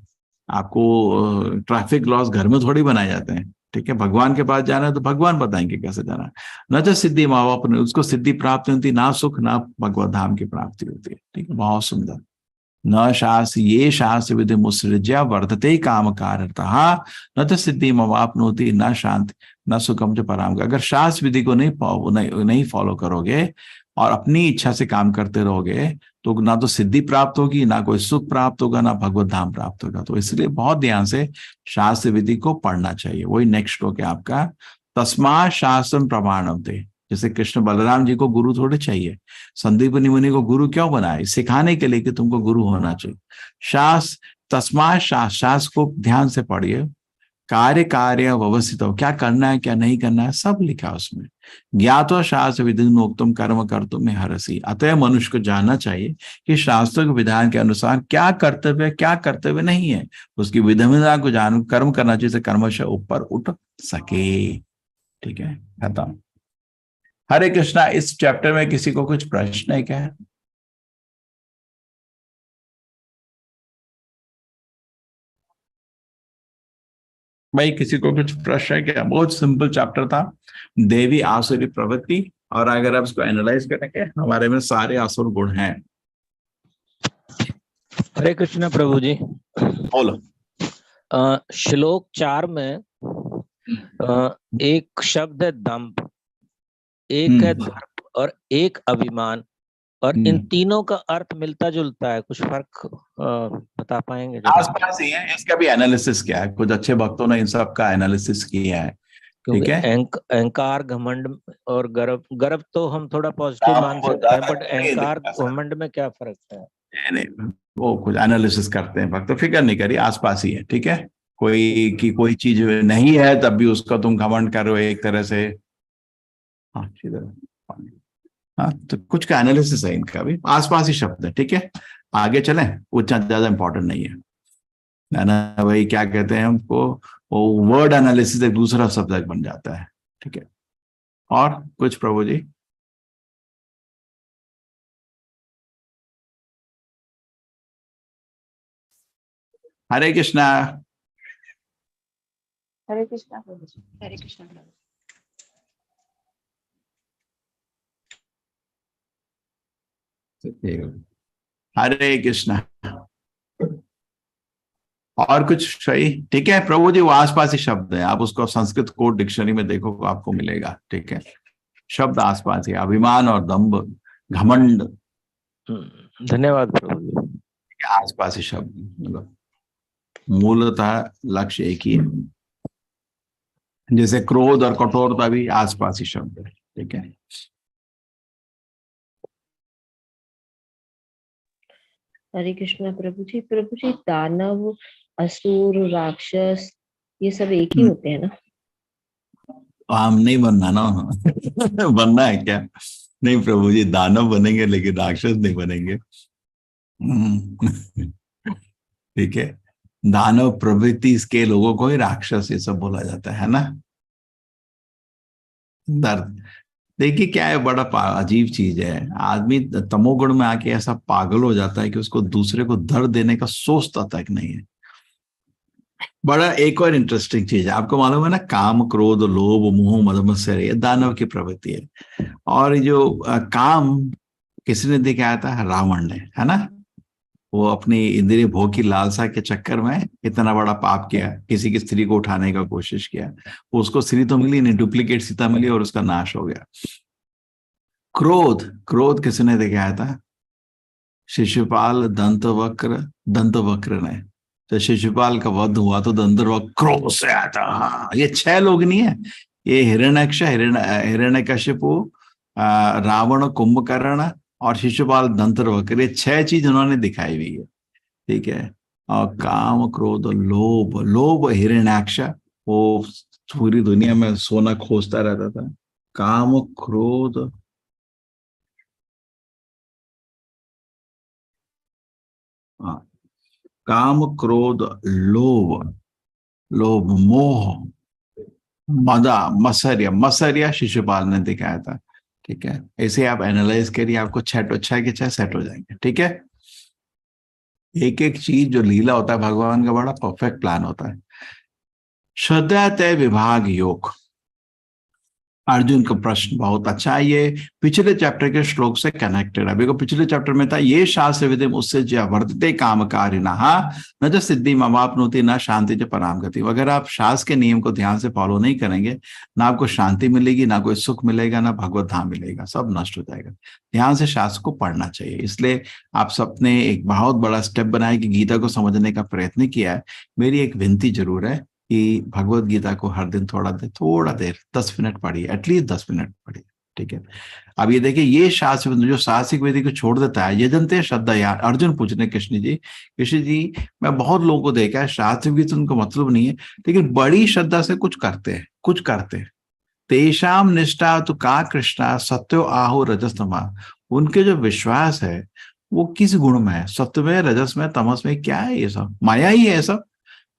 आपको ट्रैफिक लॉस घर में थोड़ी बनाए जाते हैं। ठीक है, भगवान के पास जाना है तो भगवान बताएंगे कैसे जाना है। न तो सिद्धि माँ बाप ने, उसको सिद्धि प्राप्त होती, ना सुख ना भगवत धाम की प्राप्ति होती है। ठीक है, बहुत सुंदर। न शास्त्र ये शास्त्र विधि मुसृज्य वर्धते काम कार्यतः न तो सिद्धि माँ बाप नोती न शांति न सुखम च पराम। अगर शास्त्र विधि को नहीं फॉलो करोगे और अपनी इच्छा से काम करते रहोगे, तो ना तो सिद्धि प्राप्त होगी, ना कोई सुख प्राप्त होगा, ना भगवत धाम प्राप्त होगा। तो इसलिए बहुत ध्यान से शास्त्र विधि को पढ़ना चाहिए। वही नेक्स्ट हो गया आपका तस्मा शास्त्रम प्रमाणम थे। जैसे कृष्ण बलराम जी को गुरु थोड़े चाहिए, संदीपनी मुनि को गुरु क्यों बनाए, सिखाने के लिए कि तुमको गुरु होना चाहिए। शास्त्र तस्मा शास्त्र को ध्यान से पढ़िए। कार्य व्यवस्थित हो, क्या करना है क्या नहीं करना है सब लिखा उसमें। ज्ञातो शास्त्र विधि नोक्तम कर्म कर्तुम में हरसी। अतः मनुष्य को जानना चाहिए कि शास्त्रों के विधान के अनुसार क्या कर्तव्य क्या कर्तव्य नहीं है। उसकी विधि को जान कर्म करना चाहिए, जिससे कर्मशः ऊपर उठ सके। ठीक है, खत्म। हरे कृष्णा। इस चैप्टर में किसी को कुछ प्रश्न है क्या? भाई किसी को कुछ प्रश्न है क्या? बहुत सिंपल चैप्टर था, देवी आसुरी प्रवृत्ति। और अगर आप इसको एनालाइज करेंगे, हमारे में सारे आसुर गुण हैं। हरे कृष्ण प्रभु जी। बोलो। श्लोक 4 में एक शब्द है दंभ, एक है दर्प और एक अभिमान, और इन तीनों का अर्थ मिलता जुलता है। कुछ फर्क बता पाएंगे? आसपास ही है, इसका भी एनालिसिस किया है, कुछ अच्छे भक्तों ने इन सब का एनालिसिस किया है। ठीक है, अहंकार घमंड और गर्व, गर्व तो हम थोड़ा पॉजिटिव मान सकते हैं, बट अहंकार घमंड में क्या फर्क है? नहीं, वो कुछ एनालिसिस करते हैं भक्त, तो फिक्र नहीं करिए, आसपास ही है। ठीक है, कोई चीज नहीं है तब भी उसका तुम घमंड कर रहे हो एक तरह से। हाँ, तो कुछ का एनालिसिस है इनका भी, आसपास ही शब्द है। ठीक है, आगे चलें, उतना ज्यादा इंपॉर्टेंट नहीं है ना भाई। क्या कहते हैं हमको, वो वर्ड एनालिसिस एक दूसरा सब्जेक्ट बन जाता है। ठीक है, और कुछ प्रभु जी? हरे कृष्णा। हरे कृष्णा प्रभु जी। हरे कृष्णा प्रभु। हरे कृष्णा। और कुछ सही? ठीक है प्रभु जी, वो आसपास ही शब्द है, आप उसको संस्कृत कोड डिक्शनरी में देखो तो आपको मिलेगा। ठीक है, शब्द आसपास ही, अभिमान और दंभ घमंड। धन्यवाद प्रभु जी। आसपास ही शब्द, मतलब मूलतः लक्ष्य एक ही है। जैसे क्रोध और कठोरता भी आसपास ही शब्द है। ठीक है, हरे कृष्णा प्रभु जी। प्रभु जी, दानव असुर राक्षस ये सब एक ही होते हैं ना? हम नहीं बनना ना बनना है क्या? नहीं प्रभु जी, दानव बनेंगे लेकिन राक्षस नहीं बनेंगे। ठीक है, दानव प्रवृत्ति के लोगों को ही राक्षस ये सब बोला जाता है ना। दर्द देखिए क्या है, बड़ा अजीब चीज है। आदमी तमोगुण में आके ऐसा पागल हो जाता है कि उसको दूसरे को दर्द देने का सोचता तक नहीं है। बड़ा एक और इंटरेस्टिंग चीज है, आपको मालूम है ना, काम क्रोध लोभ मोह मद मत्सर ये दानव की प्रवृत्ति है। और जो काम किसने दिखाया था? रावण ने, है ना। वो अपनी इंद्रिय भोग की लालसा के चक्कर में इतना बड़ा पाप किया, किसी की स्त्री को उठाने का कोशिश किया, उसको स्त्री तो मिली नहीं, डुप्लीकेट सीता मिली और उसका नाश हो गया। क्रोध, क्रोध किसने दिखाया था? शिशुपाल दंतवक्र ने। तो शिशुपाल का वध हुआ तो दंतवक्र क्रोध से आया था। हाँ, ये 6 लोग नहीं है, ये हिरण्यक्ष, हिरण्यकशिपु, रावण, कुंभकर्ण और शिशुपाल दंतवक्र, ये 6 चीज उन्होंने दिखाई हुई है। ठीक है। और काम, क्रोध, लोभ, लोभ हिरण्याक्ष, वो पूरी दुनिया में सोना खोजता रहता था। काम, क्रोध, हाँ, काम, क्रोध, लोभ, लोभ, मोह, मदा, मत्सर्य, मत्सर्य शिशुपाल ने दिखाया था। ठीक है, ऐसे आप एनालाइज करिए, आपको 6 के 6 सेट हो जाएंगे। ठीक है, एक एक चीज जो लीला होता है भगवान का बड़ा परफेक्ट प्लान होता है। श्रद्धा तय विभाग योग, अर्जुन का प्रश्न बहुत अच्छा है, ये पिछले चैप्टर के श्लोक से कनेक्टेड है। अभी को पिछले चैप्टर में था ये शास्त्र विधि उससे वर्तते कामकारिणः न च सिद्धि मवाप्नोति न शांति च पराम गति। अगर आप शास्त्र के नियम को ध्यान से फॉलो नहीं करेंगे, ना आपको शांति मिलेगी, ना कोई सुख मिलेगा, ना भगवत धाम मिलेगा, सब नष्ट हो जाएगा। ध्यान से शास्त्र को पढ़ना चाहिए। इसलिए आप सबने एक बहुत बड़ा स्टेप बनाया कि गीता को समझने का प्रयत्न किया है। मेरी एक विनती जरूर है कि भगवत गीता को हर दिन थोड़ा देर 10 मिनट पढ़िए, एटलीस्ट 10 मिनट पढ़िए। ठीक है, अब ये देखिए, ये शास्त्र जो साहसिक विधि को छोड़ देता है, यजन्ते श्रद्धा यार। अर्जुन पूछ रहे कृष्ण जी मैं बहुत लोगों को देखा है शास्त्र विधि तो उनको मतलब नहीं है, लेकिन बड़ी श्रद्धा से कुछ करते हैं। तेषाम निष्ठा तो का कृष्णा सत्यो आहो रजस्तमा। उनके जो विश्वास है वो किस गुण में है? सत्य में, रजस में, तमस में? क्या है ये सब? माया ही है सब।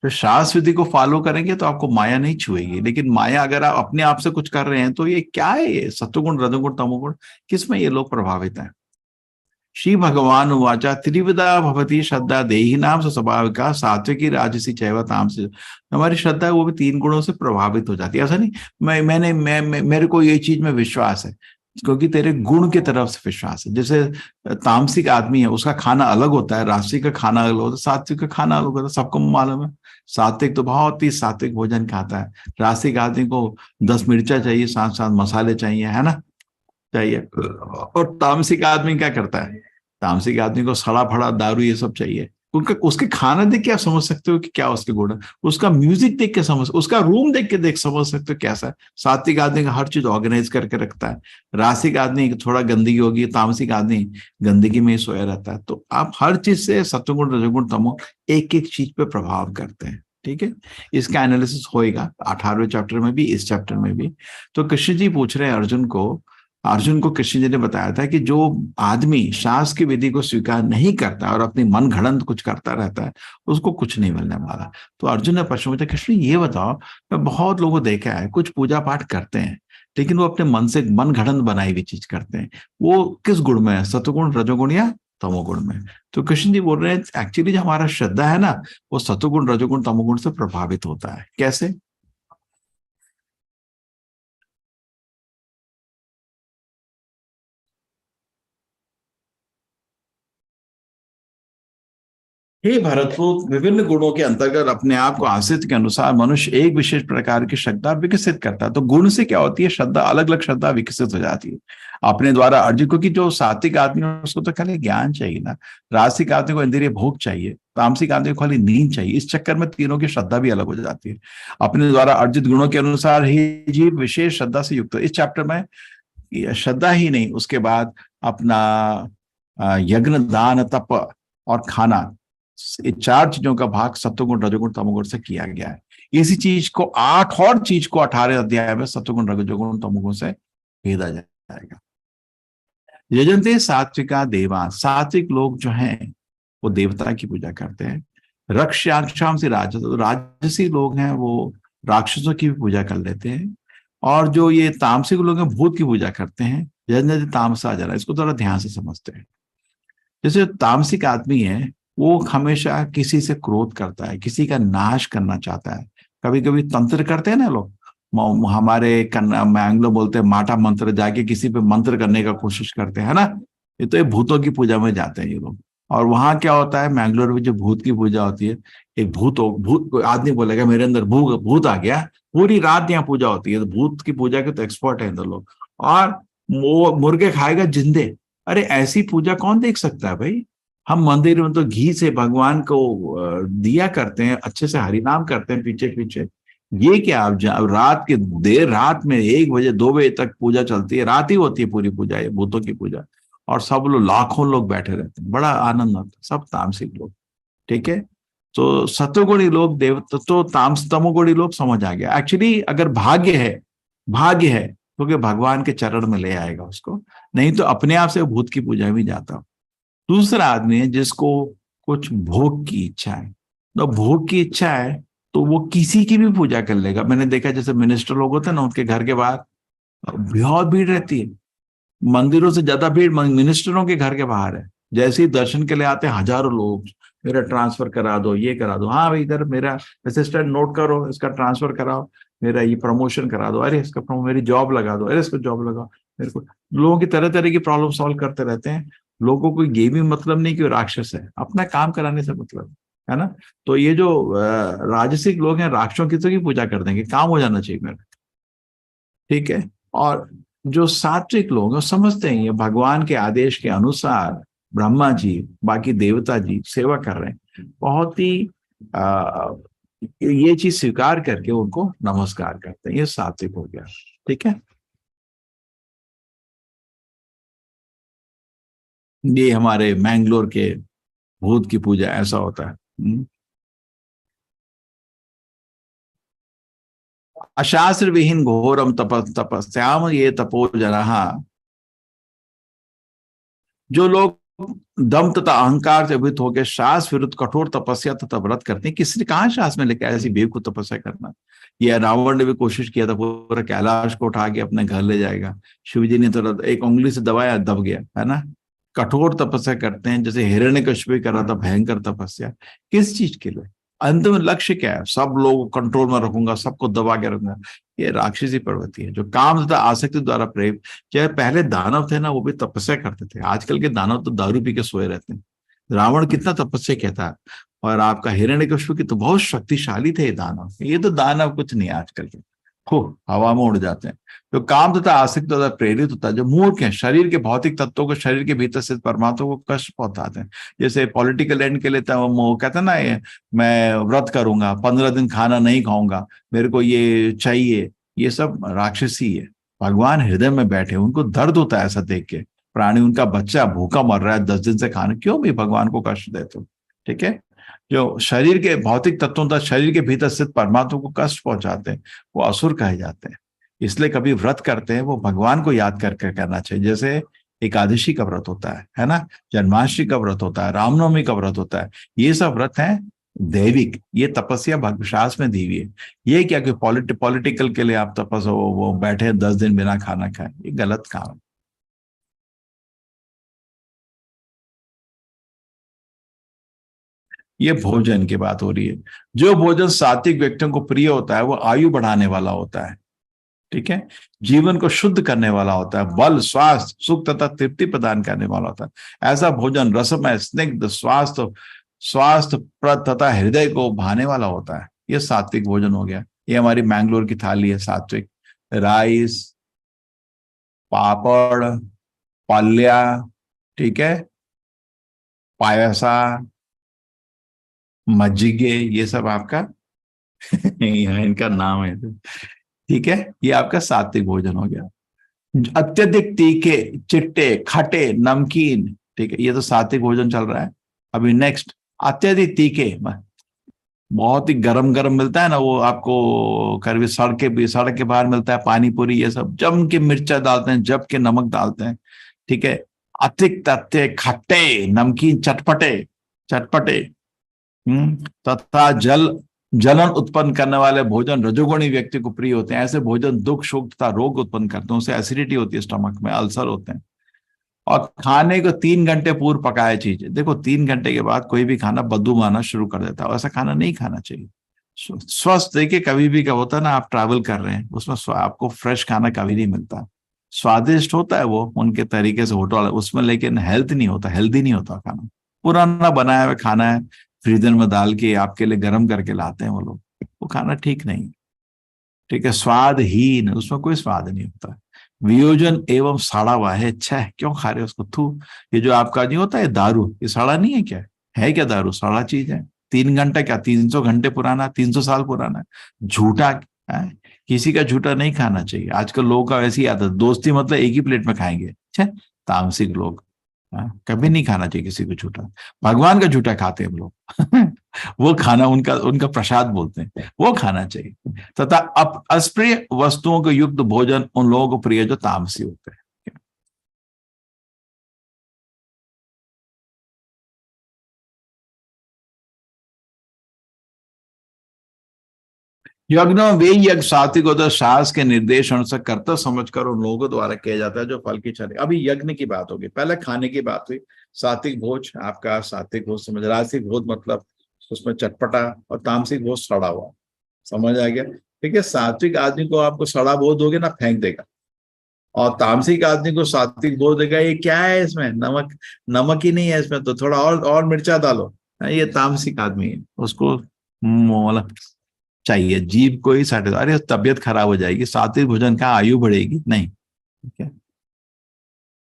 तो शास्त्र विधि को फॉलो करेंगे तो आपको माया नहीं छुएगी, लेकिन माया अगर आप अपने आप से कुछ कर रहे हैं तो ये क्या है? ये सत्वगुण, रजोगुण, तमोगुण, किसमें ये लोग प्रभावित हैं? श्री भगवान उवाचा त्रिविधा भवती श्रद्धा देहिनाम स्वभाविका सात्विकी राजसी चैव तामसी। हमारी श्रद्धा है वो भी 3 गुणों से प्रभावित हो जाती है। ऐसा नहीं मेरे को ये चीज में विश्वास है, क्योंकि तेरे गुण की तरफ से विश्वास है। जैसे तामसिक आदमी है, उसका खाना अलग होता है, राजसिक का खाना अलग होता है, सात्विक का खाना अलग होता है, सबको मालूम है। सात्विक तो बहुत ही सात्विक भोजन खाता है, राजसिक आदमी को 10 मिर्चा चाहिए, साथ साथ मसाले चाहिए, है ना, चाहिए। और तामसिक आदमी क्या करता है? तामसिक आदमी को सड़ा फड़ा दारू ये सब चाहिए। उसके खाना देख के आप समझ सकते हो कि क्या उसके गुण है। उसका म्यूजिक देख के उसका रूम देख के समझ सकते हो कैसा है। सात्विक आदमी का हर चीज ऑर्गेनाइज करके रखता है, रासिक आदमी थोड़ा गंदगी होगी, तामसिक आदमी गंदगी में ही सोया रहता है। तो आप हर चीज से सत्वगुण, रजोगुण, तमो एक एक चीज पे प्रभाव करते हैं। ठीक है, इसका एनालिसिस होएगा 18वें चैप्टर में भी, इस चैप्टर में भी। तो कृष्ण जी पूछ रहे हैं अर्जुन को कृष्ण जी ने बताया था कि जो आदमी शास्त्र की विधि को स्वीकार नहीं करता और अपनी मन घड़ंत कुछ करता रहता है, उसको कुछ नहीं मिलने वाला। तो अर्जुन ने प्रश्न पूछा, कृष्ण ये बताओ, मैं बहुत लोगों को देखा है कुछ पूजा पाठ करते हैं, लेकिन वो अपने मन से मन घड़ंत बनाई हुई चीज करते हैं। वो किस गुण में है? सत्वगुण, रजोगुण या तमोगुण में? तो कृष्ण जी बोल रहे हैं एक्चुअली जो हमारा श्रद्धा है ना, वो सत्वगुण, रजोगुण, तमोगुण से प्रभावित होता है। कैसे? हे भरतपुत्र, विभिन्न गुणों के अंतर्गत अपने आप को आश्रित के अनुसार मनुष्य एक विशेष प्रकार की श्रद्धा विकसित करता है। तो गुण से क्या होती है? श्रद्धा, अलग अलग श्रद्धा विकसित हो जाती है अपने द्वारा अर्जुन को। कि जो सात्विक आदमी है उसको तो खाली ज्ञान चाहिए ना, राजसिक आदमी को इंद्रिय भोग चाहिए, तामसिक आदमी को खाली नींद चाहिए। इस चक्कर में तीनों की श्रद्धा भी अलग हो जाती है। अपने द्वारा अर्जित गुणों के अनुसार ही जीव विशेष श्रद्धा से युक्त है। इस चैप्टर में श्रद्धा ही नहीं, उसके बाद अपना यज्ञ, दान, तप और खाना, 4 चीजों का भाग सत्वगुण, रजोगुण, तमोगुण से किया गया है। इसी चीज को 8 और चीज को 18 अध्याय में सत्वगुण, रजोगुण, तमोगुण से भेदा जाएगा। यजन्ते सात्विका देवा, सात्विक लोग जो हैं वो देवता की पूजा करते हैं। रक्षाक्षाम से राजसी लोग हैं वो राक्षसों की भी पूजा कर लेते हैं। और जो ये तामसिक लोग हैं भूत की पूजा करते हैं। यजन्ते तामसा जरा, इसको थोड़ा ध्यान से समझते हैं। जैसे तामसिक आदमी है वो हमेशा किसी से क्रोध करता है, किसी का नाश करना चाहता है। कभी कभी तंत्र करते हैं ना लोग, हमारे मैंग्लो बोलते हैं माटा मंत्र, जाके किसी पे मंत्र करने का कोशिश करते हैं ना। ये तो ये भूतों की पूजा में जाते हैं ये लोग। और वहां क्या होता है, मैंगलोर में जो भूत की पूजा होती है, एक भूत कोई आदमी बोलेगा मेरे अंदर भूत आ गया, पूरी रात यहाँ पूजा होती है, तो भूत की पूजा के तो एक्सपर्ट है इधर लोग, और वो मुर्गे खाएगा जिंदे। अरे ऐसी पूजा कौन देख सकता है भाई? हम मंदिर में तो घी से भगवान को दिया करते हैं, अच्छे से हरि नाम करते हैं पीछे पीछे। ये क्या आप रात के देर रात में 1 बजे 2 बजे तक पूजा चलती है, रात ही होती है पूरी पूजा, ये भूतों की पूजा, और सब लोग लाखों लोग बैठे रहते हैं, बड़ा आनंद आता है, सब तामसिक लोग। ठीक है, तो सत्वगुणी लोग देव तो तमोगुणी लोग समझ आ गया। एक्चुअली अगर भाग्य है क्योंकि भगवान के चरण में ले आएगा उसको, नहीं तो अपने आप से भूत की पूजा में जाता। दूसरा आदमी है जिसको कुछ भोग की इच्छा है, तो भोग की इच्छा है तो वो किसी की भी पूजा कर लेगा। मैंने देखा जैसे मिनिस्टर लोग होते हैं ना, उनके घर के बाहर बहुत भीड़ रहती है, मंदिरों से ज्यादा भीड़ मिनिस्टरों के घर के बाहर है। जैसे ही दर्शन के लिए आते हैं हजारों लोग, मेरा ट्रांसफर करा दो, ये करा दो, हाँ भाई इधर मेरा असिस्टेंट नोट करो, इसका ट्रांसफर कराओ, मेरा ये प्रमोशन करा दो, अरे इसका मेरी जॉब लगा दो, अरे इसको जॉब लगाओ, मेरे को। लोगों की तरह तरह की प्रॉब्लम सॉल्व करते रहते हैं। लोगों को ये भी मतलब नहीं कि वो राक्षस है, अपना काम कराने से मतलब है ना। तो ये जो राजसिक लोग हैं, राक्षसों की तो की पूजा कर देंगे, काम हो जाना चाहिए मेरा। ठीक है, और जो सात्विक लोग हैं समझते हैं ये भगवान के आदेश के अनुसार ब्रह्मा जी बाकी देवता जी सेवा कर रहे हैं, बहुत ही ये चीज स्वीकार करके उनको नमस्कार करते हैं, ये सात्विक हो गया। ठीक है, ये हमारे मैंगलोर के भूत की पूजा ऐसा होता है। अशास्त्र विहीन घोरम तपस्याम ये तपो जना, जो लोग दम तथा अहंकार से अभित होकर शास्त्र विरुद्ध कठोर तपस्या तथा व्रत करते हैं। किसने कहा शास्त्र में लिखा है ऐसी बेवकूफ तपस्या करना? ये रावण ने भी कोशिश किया था, पूरा कैलाश को उठा के अपने घर ले जाएगा, शिव जी ने तो एक उंगली से दबाया, दब गया, है ना। कठोर तपस्या करते हैं, जैसे हिरण्यकश्यप कर रहा था भयंकर तपस्या। किस चीज के लिए? अंत में लक्ष्य क्या है? सब लोग कंट्रोल में रखूंगा, सबको दबा के रखूंगा। ये राक्षसी प्रवृत्ति है जो काम तथा आसक्ति द्वारा प्रेरित। चाहे पहले दानव थे ना, वो भी तपस्या करते थे, आजकल के दानव तो दारू पी के सोए रहते हैं। रावण कितना तपस्या कहता है, और आपका हिरण्यकश्यप की तो बहुत शक्तिशाली थे ये दानव। ये तो दानव कुछ नहीं आजकल के, खूब हवा में उड़ जाते हैं। तो काम तथा आसक्ति द्वारा प्रेरित होता है, जो मूर्ख है, शरीर के भौतिक तत्वों को शरीर के भीतर से परमात्मा को कष्ट पहुंचाते हैं। जैसे पॉलिटिकल एंड के लिए वो कहता है ना, ये मैं व्रत करूंगा, 15 दिन खाना नहीं खाऊंगा, मेरे को ये चाहिए, ये सब राक्षसी है। भगवान हृदय में बैठे, उनको दर्द होता है ऐसा देख के, प्राणी उनका बच्चा भूखा मर रहा है 10 दिन से खाना, क्यों भी भगवान को कष्ट देते हो? ठीक है, जो शरीर के भौतिक तत्वों तक शरीर के भीतर स्थित परमात्मा को कष्ट पहुंचाते हैं, वो असुर कहे जाते हैं। इसलिए कभी व्रत करते हैं वो भगवान को याद करके करना चाहिए। जैसे एकादशी का व्रत होता है ना, जन्माष्टमी का व्रत होता है, रामनवमी का व्रत होता है, ये सब व्रत है दैविक, ये तपस्या शास्त्र में दी हुई है। ये क्या कि पॉलिटिकल के लिए आप तपस्या वो बैठे 10 दिन बिना खाना खाए, ये गलत काम है। ये भोजन की बात हो रही है। जो भोजन सात्विक व्यक्तियों को प्रिय होता है वो आयु बढ़ाने वाला होता है। ठीक है, जीवन को शुद्ध करने वाला होता है, बल, स्वास्थ्य, सुख तथा तृप्ति प्रदान करने वाला होता है। ऐसा भोजन रसमय, स्निग्ध, स्वास्थ्यप्रद तथा हृदय को भाने वाला होता है। ये सात्विक भोजन हो गया। ये हमारी मैंगलोर की थाली है सात्विक। राइस, पापड़, पल्या, ठीक है, पायसा, मज्जिगे, ये सब आपका यहाँ इनका नाम है। ठीक है, ये आपका सात्विक भोजन हो गया। अत्यधिक तीखे, चिट्टे, खट्टे, नमकीन, ठीक है, ये तो सात्विक भोजन चल रहा है। अभी नेक्स्ट, अत्यधिक तीखे, बहुत ही गरम गरम मिलता है ना, वो आपको करवी सड़क के बाहर मिलता है, पानी पूरी, ये सब जम के मिर्चा डालते हैं, जब के नमक डालते हैं। ठीक है, अतिक तथ्य, खट्टे, नमकीन, चटपटे तथा जलन उत्पन्न करने वाले भोजन रजोगुणी व्यक्ति को प्रिय होते हैं। ऐसे भोजन दुख, शोक तथा रोग उत्पन्न करते हैं, उससे एसिडिटी होती है, स्टमक में अल्सर होते हैं। और खाने को 3 घंटे पूर्व पकाए चीज, देखो 3 घंटे के बाद कोई भी खाना बदबू आना शुरू कर देता है, ऐसा खाना नहीं खाना चाहिए। स्वस्थ देखिए, कभी भी क्या होता है ना, आप ट्रैवल कर रहे हैं, उसमें आपको फ्रेश खाना कभी नहीं मिलता। स्वादिष्ट होता है वो उनके तरीके से होटल उसमें, लेकिन हेल्दी नहीं होता खाना। पुराना बनाया हुआ खाना है, फ्रीजर में डाल के आपके लिए गर्म करके लाते हैं वो लोग, वो खाना ठीक नहीं, ठीक है, स्वादहीन, उसमें कोई स्वाद नहीं होता। वियोजन एवं सड़ा हुआ है, अच्छा है, क्यों खा रहे हो उसको, थू। ये जो आपका नहीं होता है दारू, ये सड़ा नहीं है क्या, है क्या दारू, सड़ा चीज है। 3 घंटा क्या 300 घंटे पुराना, 300 साल पुराना है। झूठा है, किसी का झूठा नहीं खाना चाहिए। आजकल लोगों का वैसी आदत, दोस्ती मतलब एक ही प्लेट में खाएंगे, अच्छा, तामसिक लोग। कभी नहीं खाना चाहिए किसी को झूठा। भगवान का झूठा खाते हैं हम लोग वो खाना उनका उनका प्रसाद बोलते हैं, वो खाना चाहिए। तथा अस्प्रिय वस्तुओं को युक्त भोजन उन लोगों को प्रिय जो तामसी होते हैं। यज्ञ वे यज्ञ सात्विक होता है, शास्त्र के निर्देश अनुसार कर्तव्य समझकर उन लोगों के द्वारा किया जाता है जो फल की इच्छा नहीं। अभी यज्ञ की बात होगी, पहले खाने की बात हुई। सात्विक भोज, आपका सात्विक भोज समझ, राजसिक भोज मतलब उसमें चटपटा, और तामसिक भोज सड़ा हुआ, समझ आ गया। ठीक है, सात्विक आदमी को आपको सड़ा भोज दोगे ना, फेंक देगा, और तामसिक आदमी को सात्विक भोज देगा, ये क्या है इसमें, नमक नमक ही नहीं है इसमें, तो थोड़ा और मिर्चा डालो, ये तामसिक आदमी है, उसको मतलब चाहिए जीभ को ही साटे, अरे तबियत खराब हो जाएगी, सात्विक भोजन का आयु बढ़ेगी नहीं, ठीक है।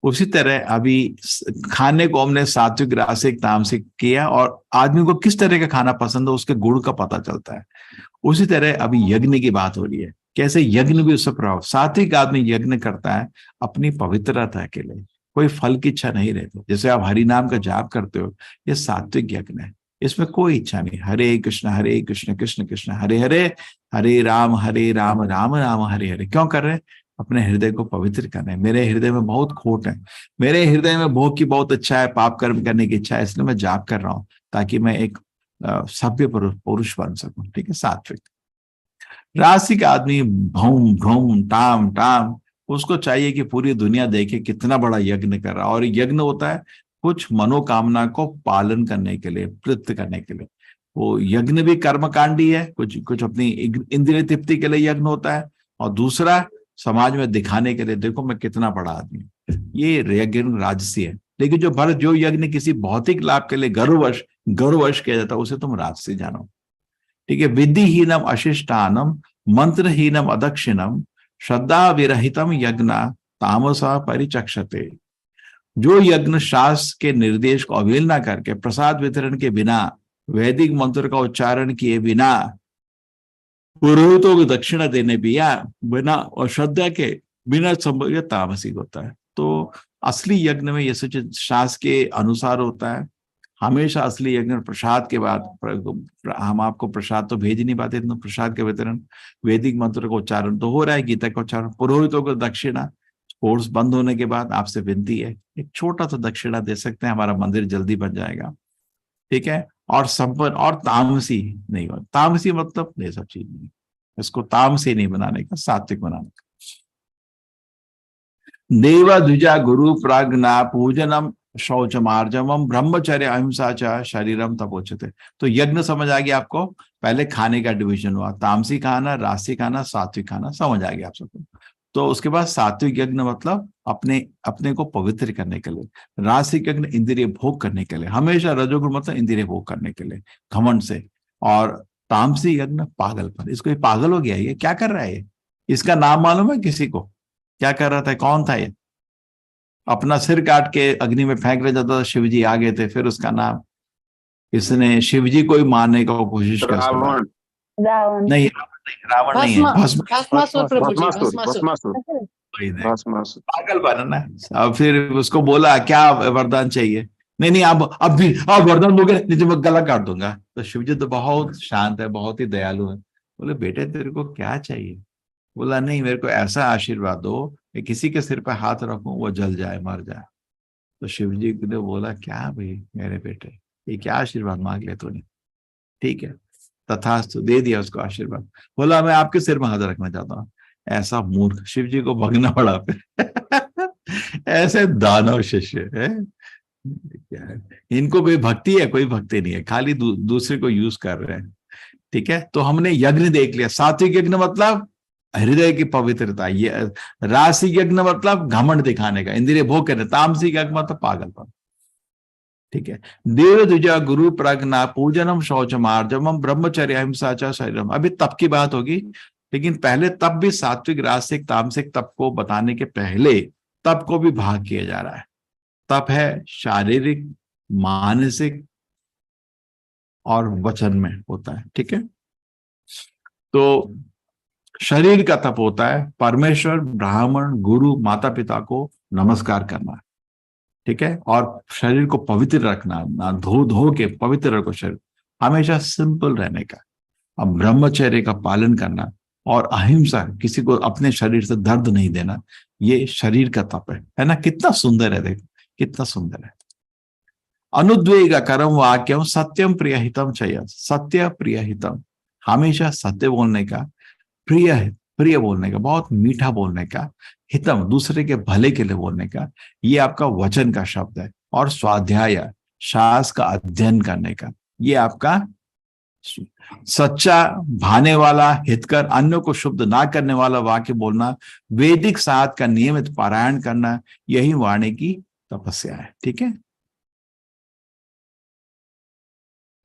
उसी तरह अभी खाने को हमने सात्विक, रासिक, तामसिक किया, और आदमी को किस तरह का खाना पसंद है उसके गुण का पता चलता है। उसी तरह अभी यज्ञ की बात हो रही है, कैसे यज्ञ भी उससे प्रभाव। सात्विक आदमी यज्ञ करता है अपनी पवित्रता के लिए, कोई फल की इच्छा नहीं रहती। जैसे आप हरि नाम का जाप करते हो, ये सात्विक यज्ञ है, इसमें कोई इच्छा नहीं, हरे कृष्ण कृष्ण कृष्ण हरे हरे, हरे राम राम राम हरे हरे। क्यों कर रहे हैं, अपने हृदय को पवित्र करना है। मेरे हृदय में बहुत खोट है, मेरे हृदय में भोग की बहुत इच्छा है, पाप कर्म करने की इच्छा है, इसलिए मैं जाप कर रहा हूं ताकि मैं एक सभ्य पुरुष बन सकूं, ठीक है, सात्विक। रासिक आदमी भूम भ्रूम टाम टाम, उसको चाहिए कि पूरी दुनिया देखे कितना बड़ा यज्ञ कर रहा है, और यज्ञ होता है कुछ मनोकामना को पालन करने के लिए, तृप्त करने के लिए। वो यज्ञ भी कर्मकांडी है, कुछ अपनी इंद्रिय तृप्ति के लिए यज्ञ होता है, और दूसरा समाज में दिखाने के लिए, देखो मैं कितना बड़ा आदमी हूं, ये यज्ञ राजसी है। लेकिन जो यज्ञ किसी भौतिक लाभ के लिए गौरवश किया जाता है, उसे तुम राजसी जानो, ठीक है। विधिहीनम अशिष्टानम मंत्रहीनम अदक्षिणम श्रद्धा विरहितम यज्ञ तामसा परिचक्षते। जो यज्ञ शास्त्र के निर्देश को अवहेलना करके, प्रसाद वितरण के बिना, वैदिक मंत्र का उच्चारण किए बिना, पुरोहितों को दक्षिणा देने बिना और श्रद्धा के बिना संभव, तामसिक होता है। तो असली यज्ञ में ये सच शास्त्र के अनुसार होता है। हमेशा असली यज्ञ प्रसाद के बाद, हम आपको प्रसाद तो भेज नहीं पाते, तो प्रसाद के वितरण, वैदिक मंत्र का उच्चारण तो हो रहा है, गीता का उच्चारण, पुरोहितों को दक्षिणा, कोर्स बंद होने के बाद आपसे विनती है एक छोटा सा दक्षिणा दे सकते हैं, हमारा मंदिर जल्दी बन जाएगा, ठीक है। और संपन्न, और तामसी नहीं हो, तामसी मतलब ये सब चीज नहीं, इसको तामसी नहीं बनाने का, सात्विक बनाने का। देव द्विजा गुरु प्राज्ञा पूजनम शौचमार्जवम ब्रह्मचर्य अहिंसा च शरीरम तपोचते। तो यज्ञ समझ आ गया आपको, पहले खाने का डिवीजन हुआ, तामसी खाना, राशि खाना, सात्विक खाना, समझ आ गया आप सबको। तो उसके बाद सात्विक यज्ञ मतलब अपने को पवित्र करने के लिए, रासिक यज्ञ इंद्रिय भोग करने के लिए, हमेशा रजोगुण मतलब इंद्रिय भोग करने के लिए घमंड से, और तामसी यज्ञ पागलपन, इसको ये पागल हो गया, ये क्या कर रहा है, इसका नाम मालूम है किसी को, क्या कर रहा था, कौन था ये, अपना सिर काट के अग्नि में फेंक रहा जाता था, शिव जी आ गए थे, फिर उसका नाम, इसने शिव जी को ही मारने का कोशिश कर, रावण नहीं रावण नहीं है, भस्मासुर प्रभु जी, भस्मासुर पागल बना ना। अब फिर उसको बोला क्या वरदान चाहिए, नहीं अब भी आप वरदान दोगे नहीं तो मैं गला काट दूंगा। तो शिव जी तो बहुत शांत है, बहुत ही दयालु है, बोले बेटे तेरे को क्या चाहिए, बोला नहीं मेरे को ऐसा आशीर्वाद दो कि किसी के सिर पर हाथ रखूं वो जल जाए, मर जाए। तो शिव जी ने बोला क्या भाई मेरे बेटे, ये क्या आशीर्वाद मांग लिया तूने, ठीक है तथास्तु, दे दिया उसको आशीर्वाद। बोला मैं आपके सिर में हाथ रखना चाहता हूँ। ऐसा मूर्ख, शिव जी को भगना पड़ा फिर ऐसे दानव शिष्य है, क्या है इनको, कोई भक्ति है, कोई भक्ति नहीं है, खाली दूसरे को यूज कर रहे हैं, ठीक है। तो हमने यज्ञ देख लिया, सात्विक यज्ञ मतलब हृदय की पवित्रता, ये रासिक यज्ञ मतलब घमंड दिखाने का, इंद्रिय भोग करने, तामसिक यज्ञ मतलब पागलपन, ठीक है। देव द्विजा गुरु प्रज्ञा पूजनम शौचमार्जवम ब्रह्मचर्य अहिंसा च शरीरम। अभी तप की बात होगी, लेकिन पहले तप भी सात्विक राजसिक तामसिक तप को बताने के पहले तप को भी भाग किया जा रहा है। तप है शारीरिक, मानसिक और वचन में होता है। ठीक है, तो शरीर का तप होता है परमेश्वर, ब्राह्मण, गुरु, माता पिता को नमस्कार करना। ठीक है, और शरीर को पवित्र रखना, ना धो धो के पवित्र रखो शरीर, हमेशा सिंपल रहने का। अब ब्रह्मचर्य का पालन करना और अहिंसा, किसी को अपने शरीर से दर्द नहीं देना, ये शरीर का तप है ना। कितना सुंदर है, देखो कितना सुंदर है। अनुद्वेग करम वाक्यम सत्यम प्रिय हितम चय। सत्य प्रिय हितम, हमेशा सत्य बोलने का, प्रिय बोलने का, बहुत मीठा बोलने का, हितम दूसरे के भले के लिए बोलने का, ये आपका वचन का शब्द है। और स्वाध्याय, शास्त्र का अध्ययन करने का, ये आपका सच्चा, भाने वाला, हितकर, अन्यों को शुद्ध ना करने वाला वाक्य बोलना, वैदिक साध का नियमित पारायण करना, यही वाणी की तपस्या है। ठीक है,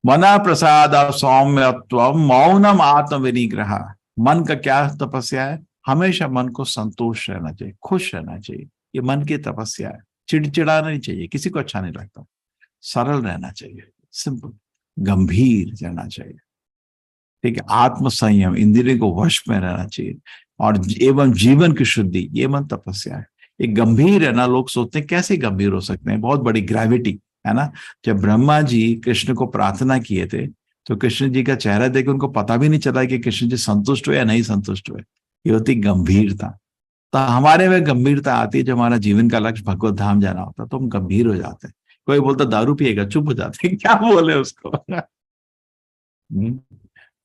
मना प्रसाद सौम्यत्व मौनम आत्म विनिग्रह। मन का क्या तपस्या है? हमेशा मन को संतोष रहना चाहिए, खुश रहना चाहिए, ये मन की तपस्या है। चिड़चिड़ाना नहीं चाहिए, किसी को अच्छा नहीं लगता। सरल रहना चाहिए, सिंपल, गंभीर रहना चाहिए। ठीक है, आत्म संयम, इंद्रिय को वश में रहना चाहिए, और एवं जीवन की शुद्धि, ये मन तपस्या है। एक गंभीर है ना, लोग सोचते हैं कैसे गंभीर हो सकते हैं, बहुत बड़ी ग्रेविटी है ना। जब ब्रह्मा जी कृष्ण को प्रार्थना किए थे, तो कृष्ण जी का चेहरा देख उनको पता भी नहीं चला कि कृष्ण जी संतुष्ट हुए या नहीं संतुष्ट हुए। ये होती गंभीरता। तो हमारे में गंभीरता आती है जब हमारा जीवन का लक्ष्य भगवत धाम जाना होता है, तो हम गंभीर हो जाते हैं। कोई बोलता दारू पिएगा, चुप हो जाते हैं, क्या बोले उसको।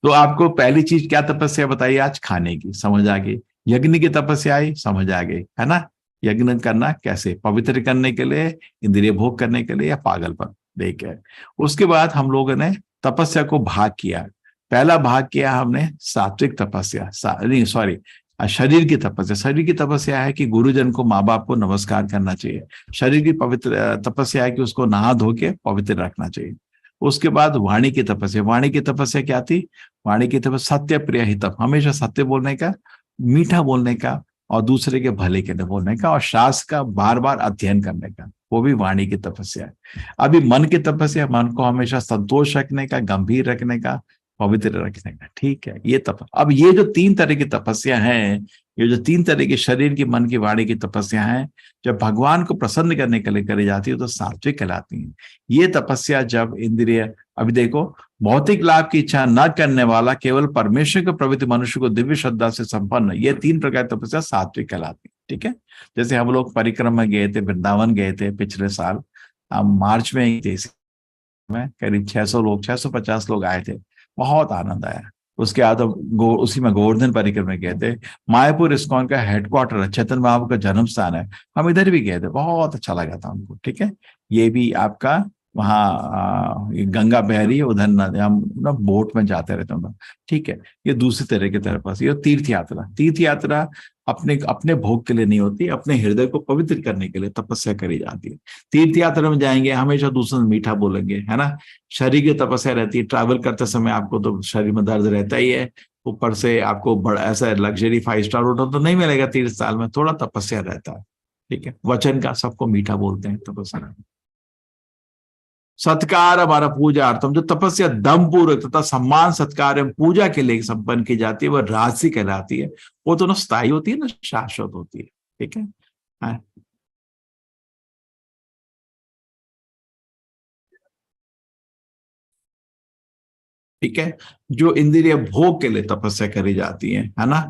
तो आपको पहली चीज क्या तपस्या बताइए आज? खाने की, समझ आ गई। यज्ञ की तपस्या आई, समझ आ गई है ना। यज्ञ करना कैसे? पवित्र करने के लिए, इंद्रिय भोग करने के लिए, या पागलपन देखे। उसके बाद हम लोगों ने तपस्या को भाग किया। पहला भाग किया हमने सात्विक तपस्या, नहीं सॉरी, शरीर की तपस्या। शरीर की तपस्या है कि गुरुजन को, माँ बाप को नमस्कार करना चाहिए। शरीर की पवित्र तपस्या है कि उसको नहा धो के पवित्र रखना चाहिए। उसके बाद वाणी की तपस्या। वाणी की तपस्या क्या थी? वाणी की तपस्या सत्य प्रिय हितम, हमेशा सत्य बोलने का, मीठा बोलने का, और दूसरे के भले के लिए बोलने का, और शास्त्र का बार बार अध्ययन करने का, वो भी वाणी की तपस्या है। अभी मन की तपस्या, मन को हमेशा संतोष रखने का, गंभीर रखने का, पवित्र रखने का। ठीक है, ये अब ये जो 3 तरह की तपस्या है, ये जो 3 तरह की शरीर की, मन की, वाणी की तपस्या है, जब भगवान को प्रसन्न करने के लिए करी जाती है तो सात्विक कहलाती है। ये तपस्या जब इंद्रिय, अभी देखो, भौतिक लाभ की इच्छा न करने वाला, केवल परमेश्वर के प्रवृत्ति मनुष्य को दिव्य श्रद्धा से संपन्न, ये 3 प्रकार की तपस्या सात्विक कहलाती है। ठीक है, जैसे हम लोग परिक्रमा में गए थे, वृंदावन गए थे पिछले साल, मार्च में करीब 600 लोग, 650 लोग आए थे, बहुत आनंद आया। उसके बाद उसी में गोवर्धन परिक्रमा में गए थे। मायापुर इस्कॉन का हेडक्वार्टर है, चैतन्य महाप्रभु का जन्म स्थान है, हम इधर भी गए थे, बहुत अच्छा लगा था हमको। ठीक है, ये भी आपका वहाँ गंगा बहरी है, उधर हम ना बोट में जाते रहते हैं। ठीक है, ये दूसरी तरह की तरफ, ये तीर्थ यात्रा। तीर्थ यात्रा अपने अपने भोग के लिए नहीं होती, अपने हृदय को पवित्र करने के लिए तपस्या करी जाती है। तीर्थ यात्रा में जाएंगे, हमेशा दूसरे से मीठा बोलेंगे, है ना। शरीर की तपस्या रहती है, ट्रैवल करते समय आपको तो शरीर में दर्द रहता ही है, ऊपर से आपको बड़ा ऐसा लग्जरी 5 स्टार होटल तो नहीं मिलेगा तीर्थ स्थान में, थोड़ा तपस्या रहता है। ठीक है, वचन का, सबको मीठा बोलते हैं तपस्या। सत्कार हमारा पूजार्थम, जो तपस्या दम पूर्वक तथा सम्मान सत्कार एवं पूजा के लिए संपन्न की जाती है, वह राजसी कहलाती है। वो तो ना स्थायी होती है, ना शाश्वत होती है। ठीक है, ठीक है, जो इंद्रिय भोग के लिए तपस्या करी जाती है ना।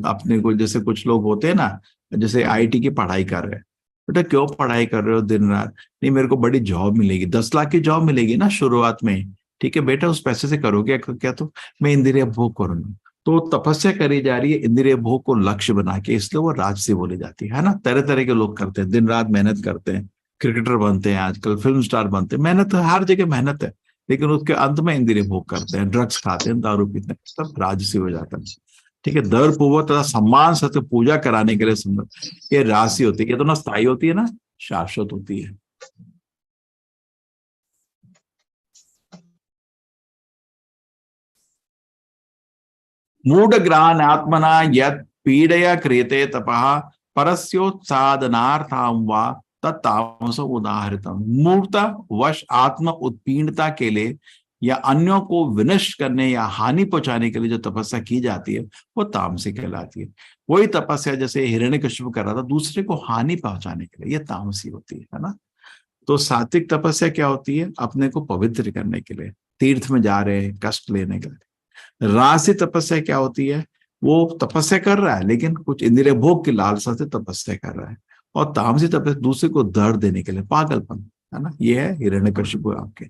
अपने को, जैसे कुछ लोग होते हैं ना, जैसे आईटी की पढ़ाई कर रहे हैं, बेटा क्यों पढ़ाई कर रहे हो दिन रात? नहीं, मेरे को बड़ी जॉब मिलेगी, 10 लाख की जॉब मिलेगी ना शुरुआत में। ठीक है बेटा, उस पैसे से करोगे क्या? तो मैं इंद्रिय भोग करूंगा। तो तपस्या करी जा रही है इंद्रिय भोग को लक्ष्य बना के, इसलिए वो राजसी बोली जाती है ना। तरह तरह के लोग करते हैं, दिन रात मेहनत करते हैं, क्रिकेटर बनते हैं आजकल, फिल्म स्टार बनते हैं, मेहनत हर जगह मेहनत है, लेकिन उसके अंत में इंद्रिय भोग करते हैं, ड्रग्स खाते हैं, दारू पीते हैं, सब राजसी हो जाता है। ठीक है, दर पूर्वक तथा सम्मान सत्य पूजा कराने के लिए सुंदर, ये राशि होती है, ये तो ना स्थायी होती है ना शाश्वत होती है। मूढ़ग्रहान् आत्मना यत् पीडया क्रियते तपः परस्योत्सादनार्थं वा तत्तामसो उदाहृतम्। मूर्ता वश आत्म उत्पीड़ता के लिए या अन्यों को विनष्ट करने या हानि पहुंचाने के लिए जो तपस्या की जाती है वो तामसिक कहलाती है। वही तपस्या जैसे हिरण्यकश्यप कर रहा था दूसरे को हानि पहुंचाने के लिए, ये तामसी होती है ना। तो सात्विक तपस्या क्या होती है? अपने को पवित्र करने के लिए, तीर्थ में जा रहे हैं कष्ट लेने के लिए। राजसी तपस्या क्या होती है? वो तपस्या कर रहा है लेकिन कुछ इंद्रिय भोग की लालसा से तपस्या कर रहा है। और तामसी तपस्या दूसरे को दर्द देने के लिए, पागलपन, है ना। ये है हिरण्यकश्यप आपके,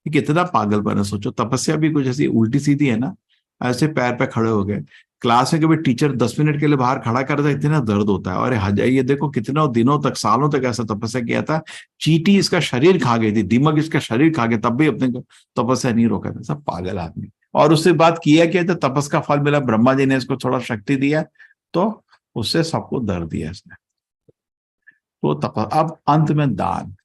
कितना पागलपन है। सोचो तपस्या भी कुछ ऐसी उल्टी सीधी है ना, ऐसे पैर पे खड़े हो गए। क्लास में कभी टीचर 10 मिनट के लिए बाहर खड़ा कर दे, इतना दर्द होता है। और ये देखो कितने दिनों तक, सालों तक ऐसा तपस्या किया था। चींटी इसका शरीर खा गई थी, दीमक इसका शरीर खा गया, तब भी अपने को तपस्या नहीं रोका था। सब पागल आदमी। और उससे बात किया क्या था, तपस का फल मिला, ब्रह्मा जी ने इसको थोड़ा शक्ति दिया तो उससे सबको दर्द दिया इसने। तो अब अंत में दान,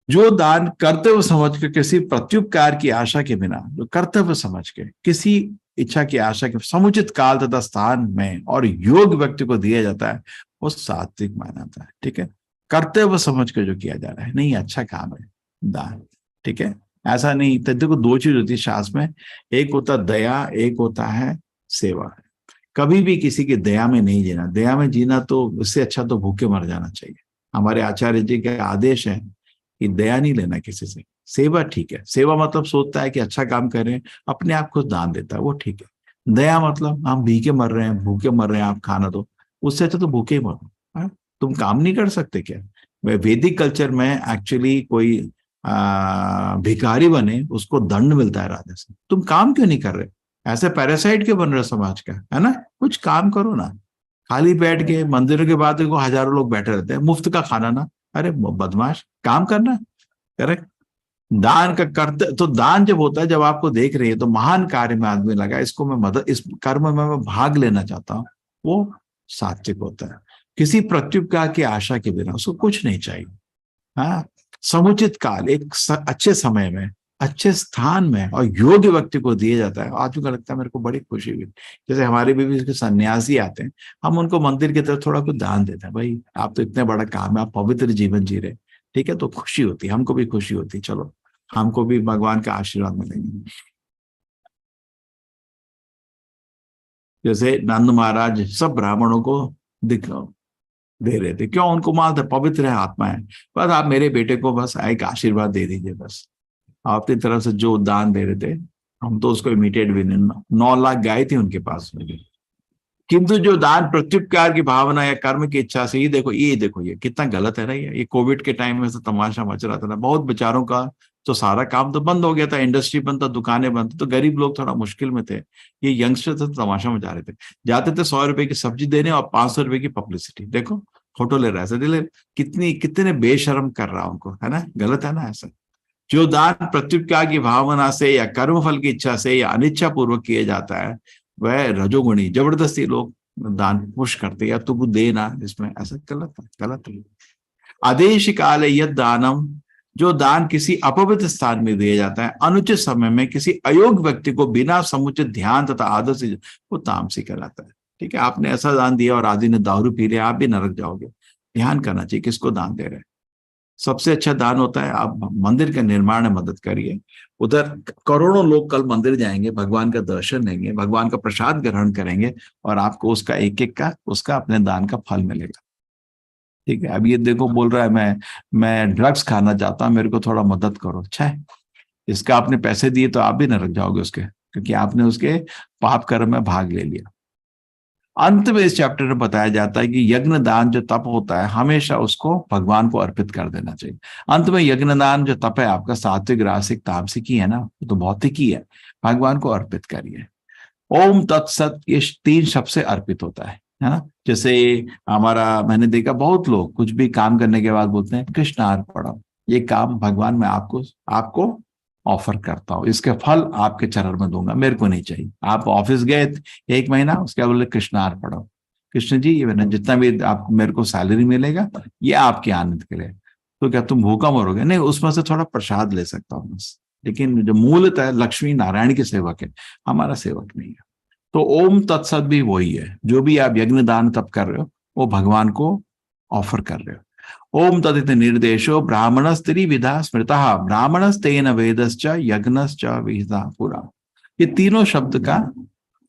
जो दान कर्तव्य समझ के, किसी प्रत्युपकार की आशा के बिना, जो कर्तव्य समझ के, किसी इच्छा की आशा के समुचित काल तथा स्थान में और योग व्यक्ति को दिया जाता है वो सात्विक माना जाता है। ठीक है, कर्तव्य समझ के जो किया जा रहा है, नहीं अच्छा काम है दान। ठीक है, ऐसा नहीं। तो देखो दो चीज होती है शास्त्र में, एक होता दया, एक होता है सेवा। कभी भी किसी की दया में नहीं जीना। दया में जीना तो उससे अच्छा तो भूखे मर जाना चाहिए। हमारे आचार्य जी का आदेश है कि दया नहीं लेना किसी से। सेवा ठीक है, सेवा मतलब सोचता है कि अच्छा काम करें, अपने आप को दान देता है, वो ठीक है। दया मतलब हम भीखे मर रहे हैं, भूखे मर रहे हैं, आप खाना दो, उससे अच्छा तो भूखे ही मरो। तुम काम नहीं कर सकते क्या? वैदिक कल्चर में एक्चुअली कोई भिखारी बने उसको दंड मिलता है राजा से। तुम काम क्यों नहीं कर रहे? ऐसे पैरासाइट क्यों बन रहे समाज का, है ना। कुछ काम करो ना। खाली बैठ के मंदिरों के बाद देखो हजारों लोग बैठे रहते हैं, मुफ्त का खाना ना। अरे बदमाश, काम करना। करेक्ट। दान का करते तो दान जब होता है, जब आपको देख रही है तो महान कार्य में आदमी लगा, इसको मैं मदद, इस कर्म में मैं भाग लेना चाहता हूँ, वो सात्विक होता है। किसी प्रत्युपकार की आशा के बिना, उसको कुछ नहीं चाहिए। हाँ, समुचित काल, एक अच्छे समय में, अच्छे स्थान में और योग्य व्यक्ति को दिया जाता है। आज को लगता है मेरे को बड़ी खुशी हुई, जैसे हमारे भी सन्यासी आते हैं, हम उनको मंदिर की तरफ थोड़ा कुछ दान देते हैं। भाई आप तो इतने बड़ा काम है, आप पवित्र जीवन जी रहे, ठीक है, तो खुशी होती है, हमको भी खुशी होती है, चलो हमको भी भगवान का आशीर्वाद मिलेंगे। जैसे नंद महाराज सब ब्राह्मणों को दे रहे थे, क्यों? उनको मालूम था पवित्र है, आत्मा है, बस आप मेरे बेटे को बस एक आशीर्वाद दे दीजिए। बस आपकी तरफ से जो दान दे रहे थे, हम तो उसको इमिटेट भी नहीं। 9 लाख गाय थी उनके पास में। किंतु जो दान प्रत्युपकार की भावना या कर्म की इच्छा से, ये देखो ये कितना गलत है ना। ये कोविड के टाइम में से तमाशा मच रहा था ना, बहुत बेचारों का तो सारा काम तो बंद हो गया था, इंडस्ट्री बंद था, दुकानें बंद थी, तो गरीब लोग थोड़ा मुश्किल में थे। ये यंगस्टर तो तमाशा मचा रहे थे, जाते थे 100 रुपए की सब्जी देने और 500 रुपए की पब्लिसिटी, देखो फोटो ले रहा है, ऐसे कितने बेशर्म कर रहा उनको, है ना। गलत है ना ऐसा। जो दान प्रत्युपकार की भावना से या कर्मफल की इच्छा से या अनिच्छा पूर्वक किया जाता है वह रजोगुणी, जबरदस्ती लोग दान पुश करते या तुम देना, इसमें ऐसा गलत है। आदेश काल यद दानम, जो दान किसी अपवित्र स्थान में दिया जाता है, अनुचित समय में किसी अयोग्य व्यक्ति को बिना समुचित ध्यान तथा आदर से, वो तामसिक कहलाता है। ठीक है, आपने ऐसा दान दिया और आदि ने दारू पी लिया, आप भी नरक जाओगे। ध्यान करना चाहिए किसको दान दे रहे हैं। सबसे अच्छा दान होता है आप मंदिर के निर्माण में मदद करिए। उधर करोड़ों लोग कल मंदिर जाएंगे, भगवान का दर्शन लेंगे, भगवान का प्रसाद ग्रहण करेंगे और आपको उसका एक का उसका अपने दान का फल मिलेगा। ठीक है, अब ये देखो बोल रहा है मैं ड्रग्स खाना चाहता हूँ, मेरे को थोड़ा मदद करो। अच्छा है, इसका आपने पैसे दिए तो आप भी नरक जाओगे उसके, क्योंकि आपने उसके पाप कर्म में भाग ले लिया। अंत में इस चैप्टर में बताया जाता है कि यज्ञ दान जो तप होता है हमेशा उसको भगवान को अर्पित कर देना चाहिए। अंत में यज्ञ दान जो तप है आपका, सात्विक, रासिक, तामसिक ही है ना, तो भौतिक ही है, भगवान को अर्पित करिए। ओम तत्सत, ये 3 शब्द से अर्पित होता है ना। जैसे हमारा, मैंने देखा बहुत लोग कुछ भी काम करने के बाद बोलते हैं कृष्णार्पणम, ये काम भगवान मैं आपको ऑफर करता हूँ, इसके फल आपके चरण में दूंगा, मेरे को नहीं चाहिए। आप ऑफिस गए 1 महीना, उसके बाद बोले कृष्णार्पणम, कृष्ण जी ये जितना भी आपको मेरे को सैलरी मिलेगा ये आपके आनंद के लिए, तो क्या तुम भूखा मरोगे? नहीं, उसमें से थोड़ा प्रसाद ले सकता हूँ बस, लेकिन जो मूलतः लक्ष्मी नारायण के सेवक है, हमारा सेवक नहीं है। तो ओम तत्सत भी वही है, जो भी आप यज्ञ दान तप कर रहे हो वो भगवान को ऑफर कर रहे हो। ओम तदित निर्देशो ब्राह्मणस्त्री विधा स्मृता ब्राह्मणस्तेन वेदश्च यज्ञश्च विहिता पुरा। ये तीनों शब्द का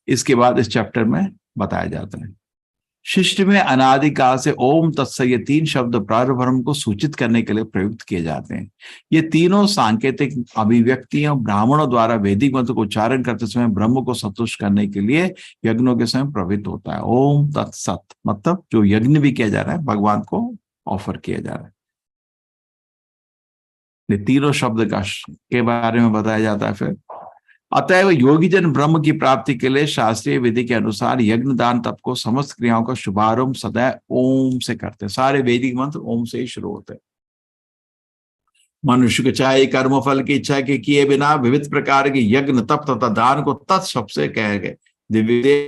इसके बाद इस चैप्टर में बताया जाता है। शिष्ट में अनादिकाल से ओम तत्स ये तीन शब्द प्रारब्ध को सूचित करने के लिए प्रयुक्त किए जाते हैं। ये तीनों सांकेतिक अभिव्यक्तियां ब्राह्मणों द्वारा वैदिक मंत्र को उच्चारण करते समय ब्रह्म को संतुष्ट करने के लिए यज्ञों के समय प्रवृत्त होता है। ओम तत्सत मतलब जो यज्ञ भी किया जा रहा है भगवान को ऑफर किया जा रहा है। ये तीनों शब्द का के बारे में बताया जाता है। फिर अतएव योगी जन ब्रह्म की प्राप्ति के लिए शास्त्रीय विधि के अनुसार यज्ञ दान तप को समस्त क्रियाओं का शुभारंभ सदैव ओम से करते हैं। सारे वैदिक मंत्र ओम से ही शुरू होते हैं। मनुष्य को चाहे कर्म फल की इच्छा के किए बिना विविध प्रकार के यज्ञ तप तथा दान को तत् शब्द से कहे गए दिव्य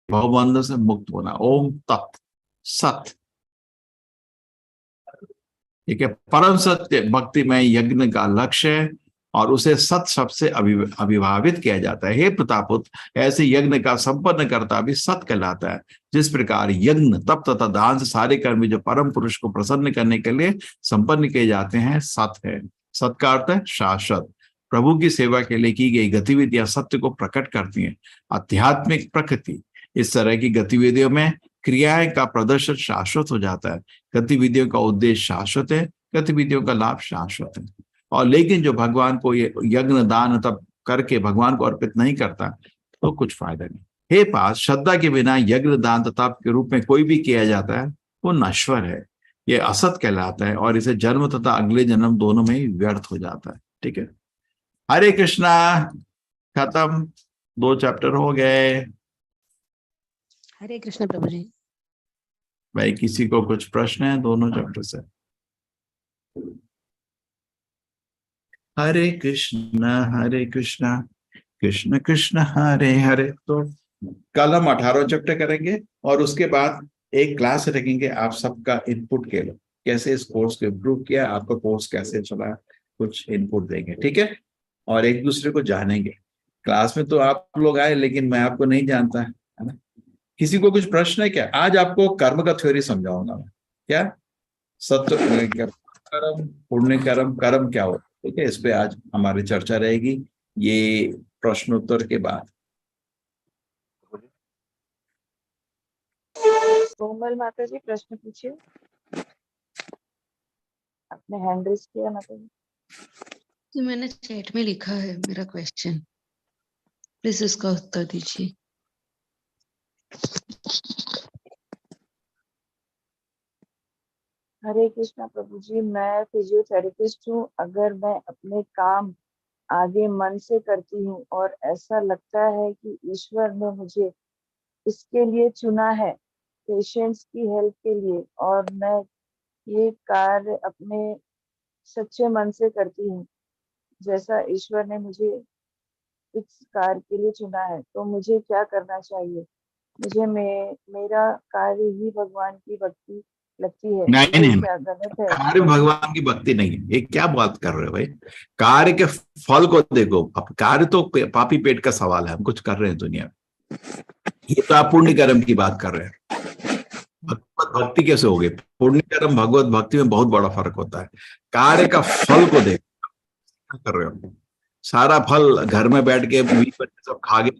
भवबंध से मुक्त होना। ओम तत् सत, ठीक है। परम सत्य भक्ति में यज्ञ का लक्ष्य है और उसे सत शब्द से अभिभावित किया जाता है। हे प्रतापुत, ऐसे यज्ञ का संपन्न करता भी सत कहलाता है। जिस प्रकार यज्ञ तप तथा दान से सारे कर्म जो परम पुरुष को प्रसन्न करने के लिए संपन्न किए जाते हैं सत है। सत का अर्थ है शाश्वत। प्रभु की सेवा के लिए की गई गतिविधियां सत्य को प्रकट करती हैं। आध्यात्मिक प्रकृति इस तरह की गतिविधियों में क्रियाएं का प्रदर्शन शाश्वत हो जाता है। गतिविधियों का उद्देश्य शाश्वत है, गतिविधियों का लाभ शाश्वत है। और लेकिन जो भगवान को ये यज्ञ दान तप करके भगवान को अर्पित नहीं करता तो कुछ फायदा नहीं। हे पास, श्रद्धा के बिना यज्ञ दान तप के रूप में कोई भी किया जाता है वो नश्वर है, ये असत कहलाता है और इसे जन्म तथा अगले जन्म दोनों में ही व्यर्थ हो जाता है। ठीक है, हरे कृष्णा। खत्म, 2 चैप्टर हो गए। हरे कृष्ण प्रभु जी। भाई किसी को कुछ प्रश्न है दोनों चैप्टर से? हरे कृष्णा कृष्ण कृष्ण हरे हरे। तो कल हम 18 चैप्टर करेंगे और उसके बाद एक क्लास रखेंगे आप सबका इनपुट के लिए, कैसे इस कोर्स को इम्प्रूव किया, आपका कोर्स कैसे चला, कुछ इनपुट देंगे। ठीक है, और एक दूसरे को जानेंगे। क्लास में तो आप लोग आए लेकिन मैं आपको नहीं जानता है ना। किसी को कुछ प्रश्न है क्या? आज आपको कर्म का थ्योरी समझाऊंगा मैं। क्या सत्य कर्म, पुण्य कर्म, कर्म क्या होता है? ठीक है, इस पे आज हमारी चर्चा रहेगी ये प्रश्नोत्तर के बाद। कोमल माता जी प्रश्न पूछिए, आपने हैंड रेज किया माता जी। जी मैंने चैट में लिखा है मेरा क्वेश्चन, प्लीज उसका उत्तर दीजिए। हरे कृष्णा प्रभु जी, मैं फिजियोथेरेपिस्ट हूँ। अगर मैं अपने काम आगे मन से करती हूँ और ऐसा लगता है कि ईश्वर ने मुझे इसके लिए चुना है, पेशेंट्स की हेल्प के लिए, और मैं ये कार्य अपने सच्चे मन से करती हूँ जैसा ईश्वर ने मुझे इस कार्य के लिए चुना है, तो मुझे क्या करना चाहिए? मुझे मेरा कार्य ही भगवान की भक्ति लगती है। नहीं, क्या गलत है? कार्य भगवान की भक्ति नहीं है। ये क्या बात कर रहे हो भाई? कार्य के फल को देखो। अब कार्य तो पापी पेट का सवाल है, हम कुछ कर रहे हैं दुनिया में। ये तो आप पुण्य कर्म की बात कर रहे हैं। भक्ति कैसे होगी? पुण्य कर्म भगवत भक्ति में बहुत बड़ा फर्क होता है। कार्य का फल को देखो, क्या कर रहे हो? सारा फल घर में बैठ के सब खा गए,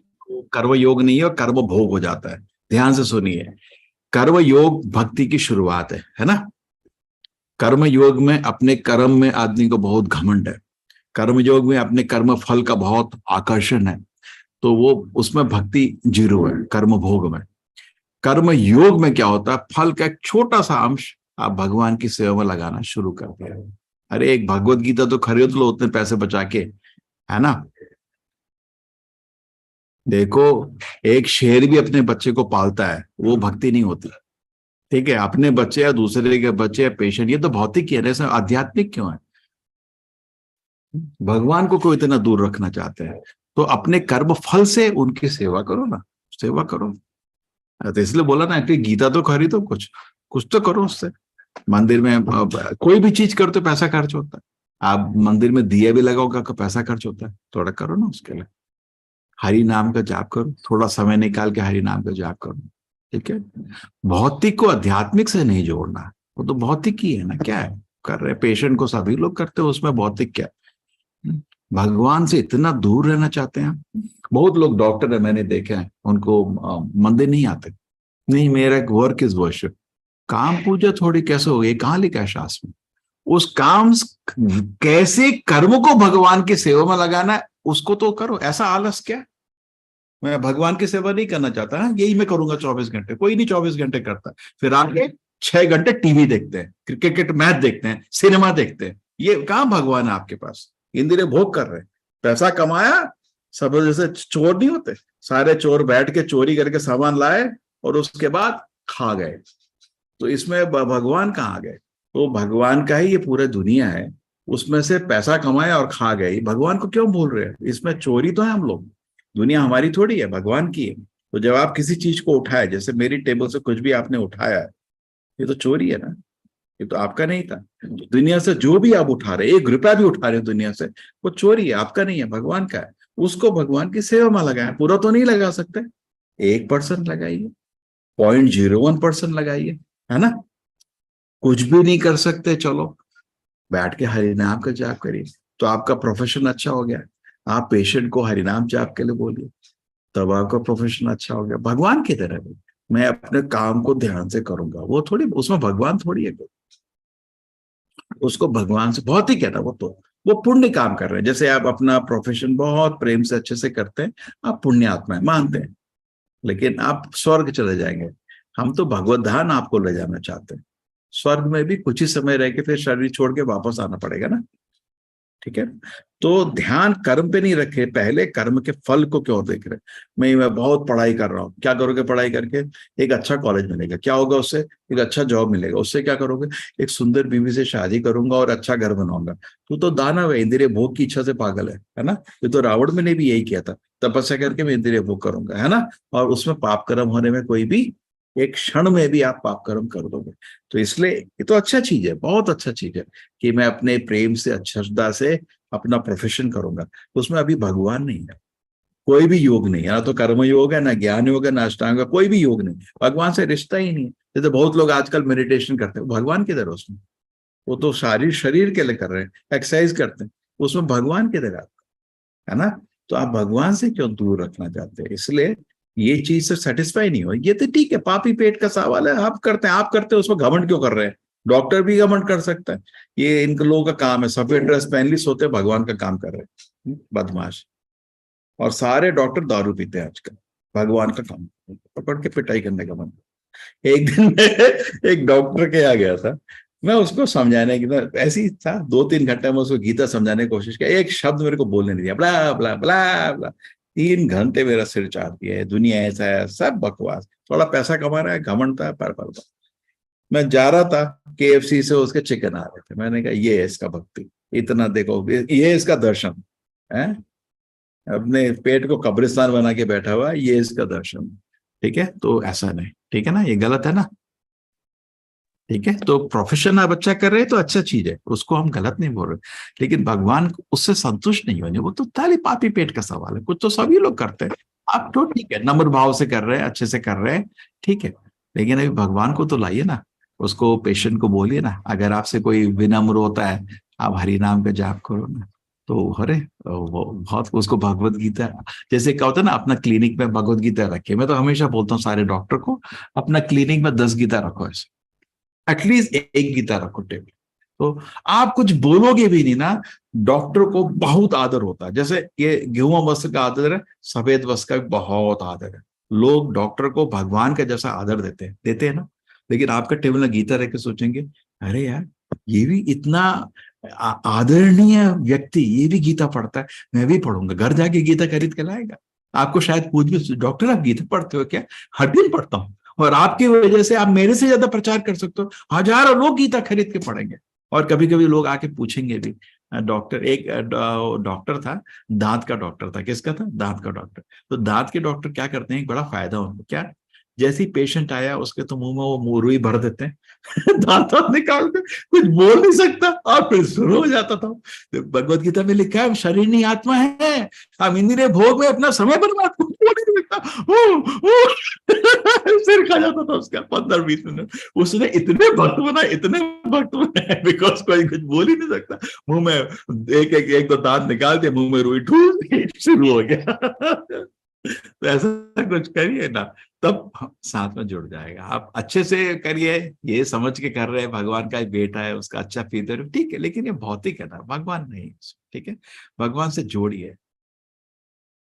कर्म योग नहीं है और कर्म भोग हो जाता है। ध्यान से सुनिए, कर्म योग भक्ति की शुरुआत है ना। कर्म योग में अपने कर्म में आदमी को बहुत घमंड है, कर्म योग में अपने कर्म फल का बहुत आकर्षण है, तो वो उसमें भक्ति जीरो है। कर्म भोग में, कर्म योग में क्या होता है? फल का एक छोटा सा अंश आप भगवान की सेवा में लगाना शुरू करते हैं। अरे एक भगवत गीता तो खरीद लो उतने पैसे बचा के, है ना। देखो, एक शेर भी अपने बच्चे को पालता है, वो भक्ति नहीं होती। ठीक है, अपने बच्चे या दूसरे के बच्चे या पेशेंट, ये तो भौतिक ही है, ऐसा आध्यात्मिक क्यों है? भगवान को कोई इतना दूर रखना चाहते हैं तो अपने कर्म फल से उनकी सेवा करो ना, सेवा करो। तो इसलिए बोला ना कि गीता तो खरीदो, कुछ तो करो उससे। मंदिर में कोई भी चीज करो तो पैसा खर्च होता है। आप मंदिर में दिया भी लगाओगे तो पैसा खर्च होता है, थोड़ा करो ना उसके लिए। हरि नाम का जाप करो, थोड़ा समय निकाल के हरि नाम का जाप करो, ठीक है। भौतिक को आध्यात्मिक से नहीं जोड़ना, वो तो भौतिक ही है ना, क्या है कर रहे, पेशेंट को सभी लोग करते हो, उसमें भौतिक क्या। भगवान से इतना दूर रहना चाहते हैं। बहुत लोग डॉक्टर है, मैंने देखा है, उनको मंदिर नहीं आते, नहीं मेरा वर्क इज वर्शिप। काम पूजा थोड़ी कैसे हो गई, कहाँ लिखा है शास्त्र में? उस काम कैसे कर्म को भगवान की सेवा में लगाना है उसको तो करो। ऐसा आलस क्या, मैं भगवान की सेवा नहीं करना चाहता, हाँ यही मैं करूंगा 24 घंटे, कोई नहीं 24 घंटे करता। फिर आगे 6 घंटे टीवी देखते हैं, क्रिकेट मैच देखते हैं, सिनेमा देखते हैं, ये कहाँ भगवान है आपके पास? इंद्रिय भोग कर रहे हैं, पैसा कमाया, सब जैसे चोर नहीं होते, सारे चोर बैठ के चोरी करके सामान लाए और उसके बाद खा गए, तो इसमें भगवान कहाँ गए? तो भगवान का ही ये पूरा दुनिया है, उसमें से पैसा कमाया और खा गए, भगवान को क्यों भूल रहे हैं? इसमें चोरी तो है हम लोग, दुनिया हमारी थोड़ी है, भगवान की है। तो जब आप किसी चीज को उठाए, जैसे मेरी टेबल से कुछ भी आपने उठाया, ये तो चोरी है ना, ये तो आपका नहीं था। तो दुनिया से जो भी आप उठा रहे, 1 रुपया भी उठा रहे हो दुनिया से, वो चोरी है, आपका नहीं है, भगवान का है। उसको भगवान की सेवा में लगाए, पूरा तो नहीं लगा सकते, 1% लगाइए, 0.01% लगाइए, है ना। कुछ भी नहीं कर सकते, चलो बैठ के हरिनाम का जाप करिए, तो आपका प्रोफेशन अच्छा हो गया। आप पेशेंट को हरिनाम जाप के लिए बोलिए, तब आपका प्रोफेशन अच्छा हो गया। भगवान की तरह मैं अपने काम को ध्यान से करूंगा, वो थोड़ी, उसमें भगवान थोड़ी है, उसको भगवान से बहुत ही कहता, वो पुण्य काम कर रहे हैं। जैसे आप अपना प्रोफेशन बहुत प्रेम से अच्छे से करते हैं, आप पुण्य आत्मा है मानते हैं, लेकिन आप स्वर्ग चले जाएंगे। हम तो भगवत धाम आपको ले जाना चाहते हैं, स्वर्ग में भी कुछ ही समय रह के फिर शरीर छोड़ के वापस आना पड़ेगा ना, ठीक है। तो ध्यान कर्म पे नहीं रखे, पहले कर्म के फल को क्यों देख रहे? मैं बहुत पढ़ाई कर रहा हूँ, क्या करोगे पढ़ाई करके? एक अच्छा कॉलेज मिलेगा, क्या होगा उससे? एक अच्छा जॉब मिलेगा, उससे क्या करोगे? एक सुंदर बीवी से शादी करूंगा और अच्छा घर बनाऊंगा। तो दानव है, इंद्रिय भोग की इच्छा से पागल है ना। ये तो रावण ने भी यही किया था, तपस्या करके मैं इंद्रिय भोग करूंगा, है ना। और उसमें पाप कर्म होने में कोई भी एक क्षण में भी आप पाप कर्म कर दोगे। तो इसलिए ये तो अच्छा चीज है, बहुत अच्छा चीज है कि मैं अपने प्रेम से, श्रद्धा से अपना प्रोफेशन करूंगा। उसमें अभी भगवान नहीं है, कोई भी योग नहीं है, ना तो कर्म योग है, ना ज्ञान योग है, ना अष्टांग, कोई भी योग नहीं, भगवान से रिश्ता ही नहीं है। जैसे बहुत लोग आजकल मेडिटेशन करते हैं, भगवान किधर है उसमें? वो तो शरीर के लिए कर रहे हैं, एक्सरसाइज करते हैं, उसमें भगवान किधर है ना। तो आप भगवान से क्यों दूर रखना चाहते हैं? इसलिए ये चीज से सेटिस्फाई नहीं हो, ये तो ठीक है, पापी पेट का सवाल है, आप करते हैं, आप करते हैं, उसमें घमंड क्यों कर रहे हैं? डॉक्टर भी घमंड कर सकता है, ये इन लोगों का काम है, सफेद ड्रेस पहन ली, सोते भगवान का काम कर रहे हैं, बदमाश। और सारे डॉक्टर दारू पीते हैं आजकल, भगवान का काम पकड़ के पिटाई करने का मन। एक दिन मैं एक डॉक्टर के यहाँ गया था, मैं उसको समझाने की, ऐसे ही था, 2-3 घंटे में उसको गीता समझाने की कोशिश किया, एक शब्द मेरे को बोलने नहीं दिया, ब्ला ब्ला ब्ला ब्ला। 3 घंटे मेरा सिर चाट दिया है, दुनिया ऐसा है, सब बकवास, थोड़ा पैसा कमा रहा है, घमंड था पर। मैं जा रहा था KFC से, उसके चिकन आ रहे थे, मैंने कहा ये है इसका भक्ति, इतना देखो, ये इसका दर्शन है, अपने पेट को कब्रिस्तान बना के बैठा हुआ, ये इसका दर्शन, ठीक है। तो ऐसा नहीं, ठीक है ना, ये गलत है ना, ठीक है। तो प्रोफेशन आप अच्छा कर रहे हैं तो अच्छा चीज है, उसको हम गलत नहीं बोल रहे, लेकिन भगवान उससे संतुष्ट नहीं होने, वो तो ताली पापी पेट का सवाल है, कुछ तो सभी लोग करते हैं, आप तो ठीक है, नम्र भाव से कर रहे हैं, अच्छे से कर रहे हैं, ठीक है, लेकिन अभी भगवान को तो लाइए ना, उसको पेशेंट को बोलिए ना। अगर आपसे कोई विनम्र होता है, आप हरि नाम का जाप करो ना, तो अरे वो बहुत, उसको भगवत गीता, जैसे क्या होता है ना, अपना क्लिनिक में भगवत गीता रखे। मैं तो हमेशा बोलता हूँ सारे डॉक्टर को, अपना क्लिनिक में 10 गीता रखो, ऐसे एटलीस्ट 1 गीता रखो टेबल। तो आप कुछ बोलोगे भी नहीं ना, डॉक्टर को बहुत आदर होता है। जैसे ये गेहुआ वस्त्र का आदर है, सफेद वस्त्र का भी बहुत आदर है। लोग डॉक्टर को भगवान का जैसा आदर देते हैं ना। लेकिन आपका टेबल में गीता रह के सोचेंगे, अरे यार ये भी इतना आदरणीय व्यक्ति, ये भी गीता पढ़ता है, मैं भी पढ़ूंगा, घर जाके गीता खरीद के लाएगा। आपको शायद पूछ भी, डॉक्टर आप गीता पढ़ते हो क्या? हर दिन पढ़ता हूँ, और आपकी वजह से आप मेरे से ज्यादा प्रचार कर सकते हो, हजारों लोग गीता खरीद के पढ़ेंगे। और कभी कभी लोग आके पूछेंगे भी, डॉक्टर, एक डॉक्टर था, दांत का डॉक्टर था, किसका था? दांत का डॉक्टर। तो दांत के डॉक्टर क्या करते हैं, एक बड़ा फायदा उनको, क्या जैसे ही पेशेंट आया उसके तो मुंह में वो रुई भर देते हैं दांत निकाल के, कुछ बोल नहीं सकता, और फिर शुरू हो जाता था। तो भगवत गीता में लिखा है हम शरीर नहीं आत्मा है, हम इंद्रिय भोग में अपना समय बर्बाद, कुछ बोल ही नहीं सकता। सिर खा जाता था उसका 15-20 मिनट। उसने इतने भक्त बनाए बिकॉज कोई कुछ बोल ही नहीं सकता, मुंह में एक दो दांत निकाल दिया, मुंह में रुई ठूस, शुरू हो गया। तो ऐसा कुछ करिए ना, तब साथ में जुड़ जाएगा। आप अच्छे से करिए, ये समझ के कर रहे हैं भगवान का एक बेटा है, उसका अच्छा फील दे रहे, ठीक है, लेकिन ये भौतिक है ना, भगवान नहीं, ठीक है, भगवान से जोड़िए।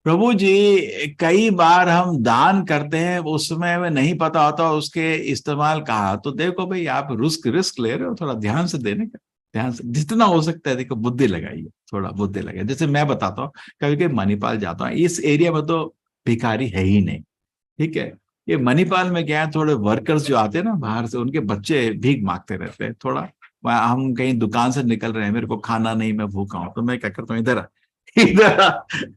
प्रभु जी कई बार हम दान करते हैं, उस समय में नहीं पता होता उसके इस्तेमाल कहा, तो देखो भाई आप रिस्क ले रहे हो, थोड़ा ध्यान से देने का, ध्यान से जितना हो सकता है देखो, बुद्धि लगाइए, थोड़ा बुद्धि लगाइए। जैसे मैं बताता हूँ, कभी कभी मणिपाल जाता हूँ, इस एरिया में तो भिखारी है ही नहीं, ठीक है, ये मणिपाल में क्या है, थोड़े वर्कर्स जो आते हैं ना बाहर से, उनके बच्चे भीख मांगते रहते हैं। थोड़ा हम कहीं दुकान से निकल रहे हैं, मेरे को खाना नहीं, मैं भूखा हूं, तो मैं क्या करता हूँ, इधर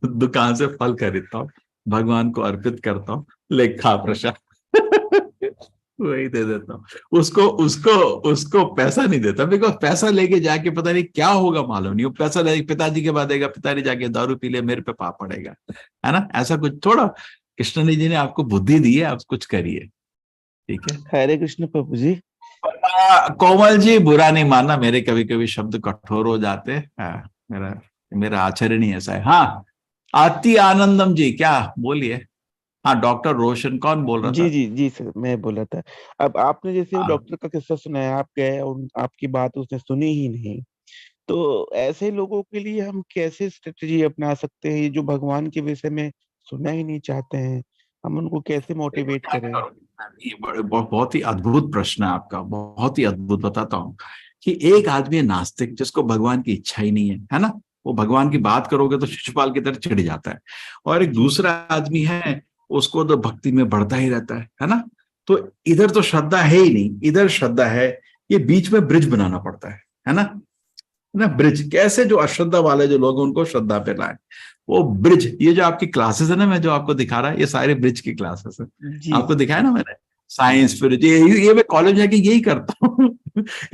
दुकान से फल खरीदता हूँ, भगवान को अर्पित करता हूँ, ले खा प्रसाद वही दे देता हूँ उसको उसको उसको पैसा नहीं देता, बिकॉज पैसा लेके जाके पता नहीं क्या होगा मालूम नहीं, वो पैसा लेके पिताजी के बाद देगा, पिताजी जाके दारू पी ले, मेरे पे पाप पड़ेगा, है ना, ऐसा कुछ। थोड़ा कृष्ण जी ने आपको बुद्धि दी है, आप कुछ करिए, ठीक है। हरे कृष्ण प्रभु जी। कोमल जी बुरा नहीं मानना, मेरे कभी कभी शब्द कठोर हो जाते हैं, मेरा आचरण ही ऐसा है। हाँ आती आनंदम जी क्या बोलिए। हाँ डॉक्टर रोशन कौन बोल रहा था? जी सर, मैं बोला था। अब आपने जैसे हाँ। डॉक्टर का किस्सा सुनाया, आप गए और आपकी बात उसने सुनी ही नहीं, तो ऐसे लोगों के लिए हम कैसे स्ट्रेटजी अपना सकते हैं, ये जो भगवान के विषय में सुनना ही नहीं चाहते हैं, हम उनको कैसे मोटिवेट करें? ये बहुत ही अद्भुत प्रश्न है आपका, बहुत ही अद्भुत। बताता हूँ कि एक आदमी है नास्तिक, जिसको भगवान की इच्छा ही नहीं है ना, वो भगवान की बात करोगे तो शिशुपाल की तरह चिढ़ जाता है। और एक दूसरा आदमी है, उसको तो भक्ति में बढ़ता ही रहता है ना। तो इधर तो श्रद्धा है ही नहीं, इधर श्रद्धा है, ये बीच में ब्रिज बनाना पड़ता है ना। ब्रिज कैसे, जो अश्रद्धा वाले जो लोग उनको श्रद्धा पे लाए, वो ब्रिज। ये जो आपकी क्लासेस है ना, मैं जो आपको दिखा रहा है, ये सारे ब्रिज की क्लासेस है, आपको दिखाया ना मैंने, साइंस फिर ये मैं कॉलेज जाके यही करता हूँ।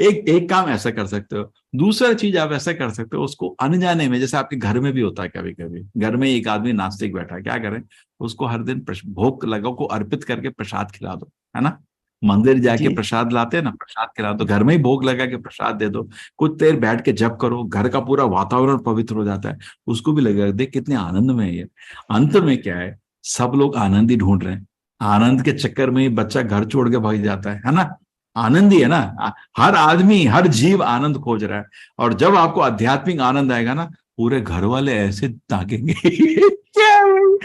एक काम ऐसा कर सकते हो। दूसरा चीज आप ऐसा कर सकते हो, उसको अनजाने में, जैसे आपके घर में भी होता है, कभी कभी घर में एक आदमी नास्तिक बैठा है, क्या करें, उसको हर दिन भोग लगाओ को अर्पित करके प्रसाद खिला दो, है ना। मंदिर जाके प्रसाद लाते हैं ना, प्रसाद खिला दो, घर में ही भोग लगा के प्रसाद दे दो, कुछ देर बैठ के जप करो, घर का पूरा वातावरण पवित्र हो जाता है, उसको भी लगेगा देख कितने आनंद में है ये। अंत में क्या है, सब लोग आनंद ही ढूंढ रहे हैं, आनंद के चक्कर में ही बच्चा घर छोड़ के भाग जाता है ना। आनंद ही है ना, हर आदमी हर जीव आनंद खोज रहा है। और जब आपको आध्यात्मिक आनंद आएगा ना, पूरे घर वाले ऐसे ताकेंगे क्या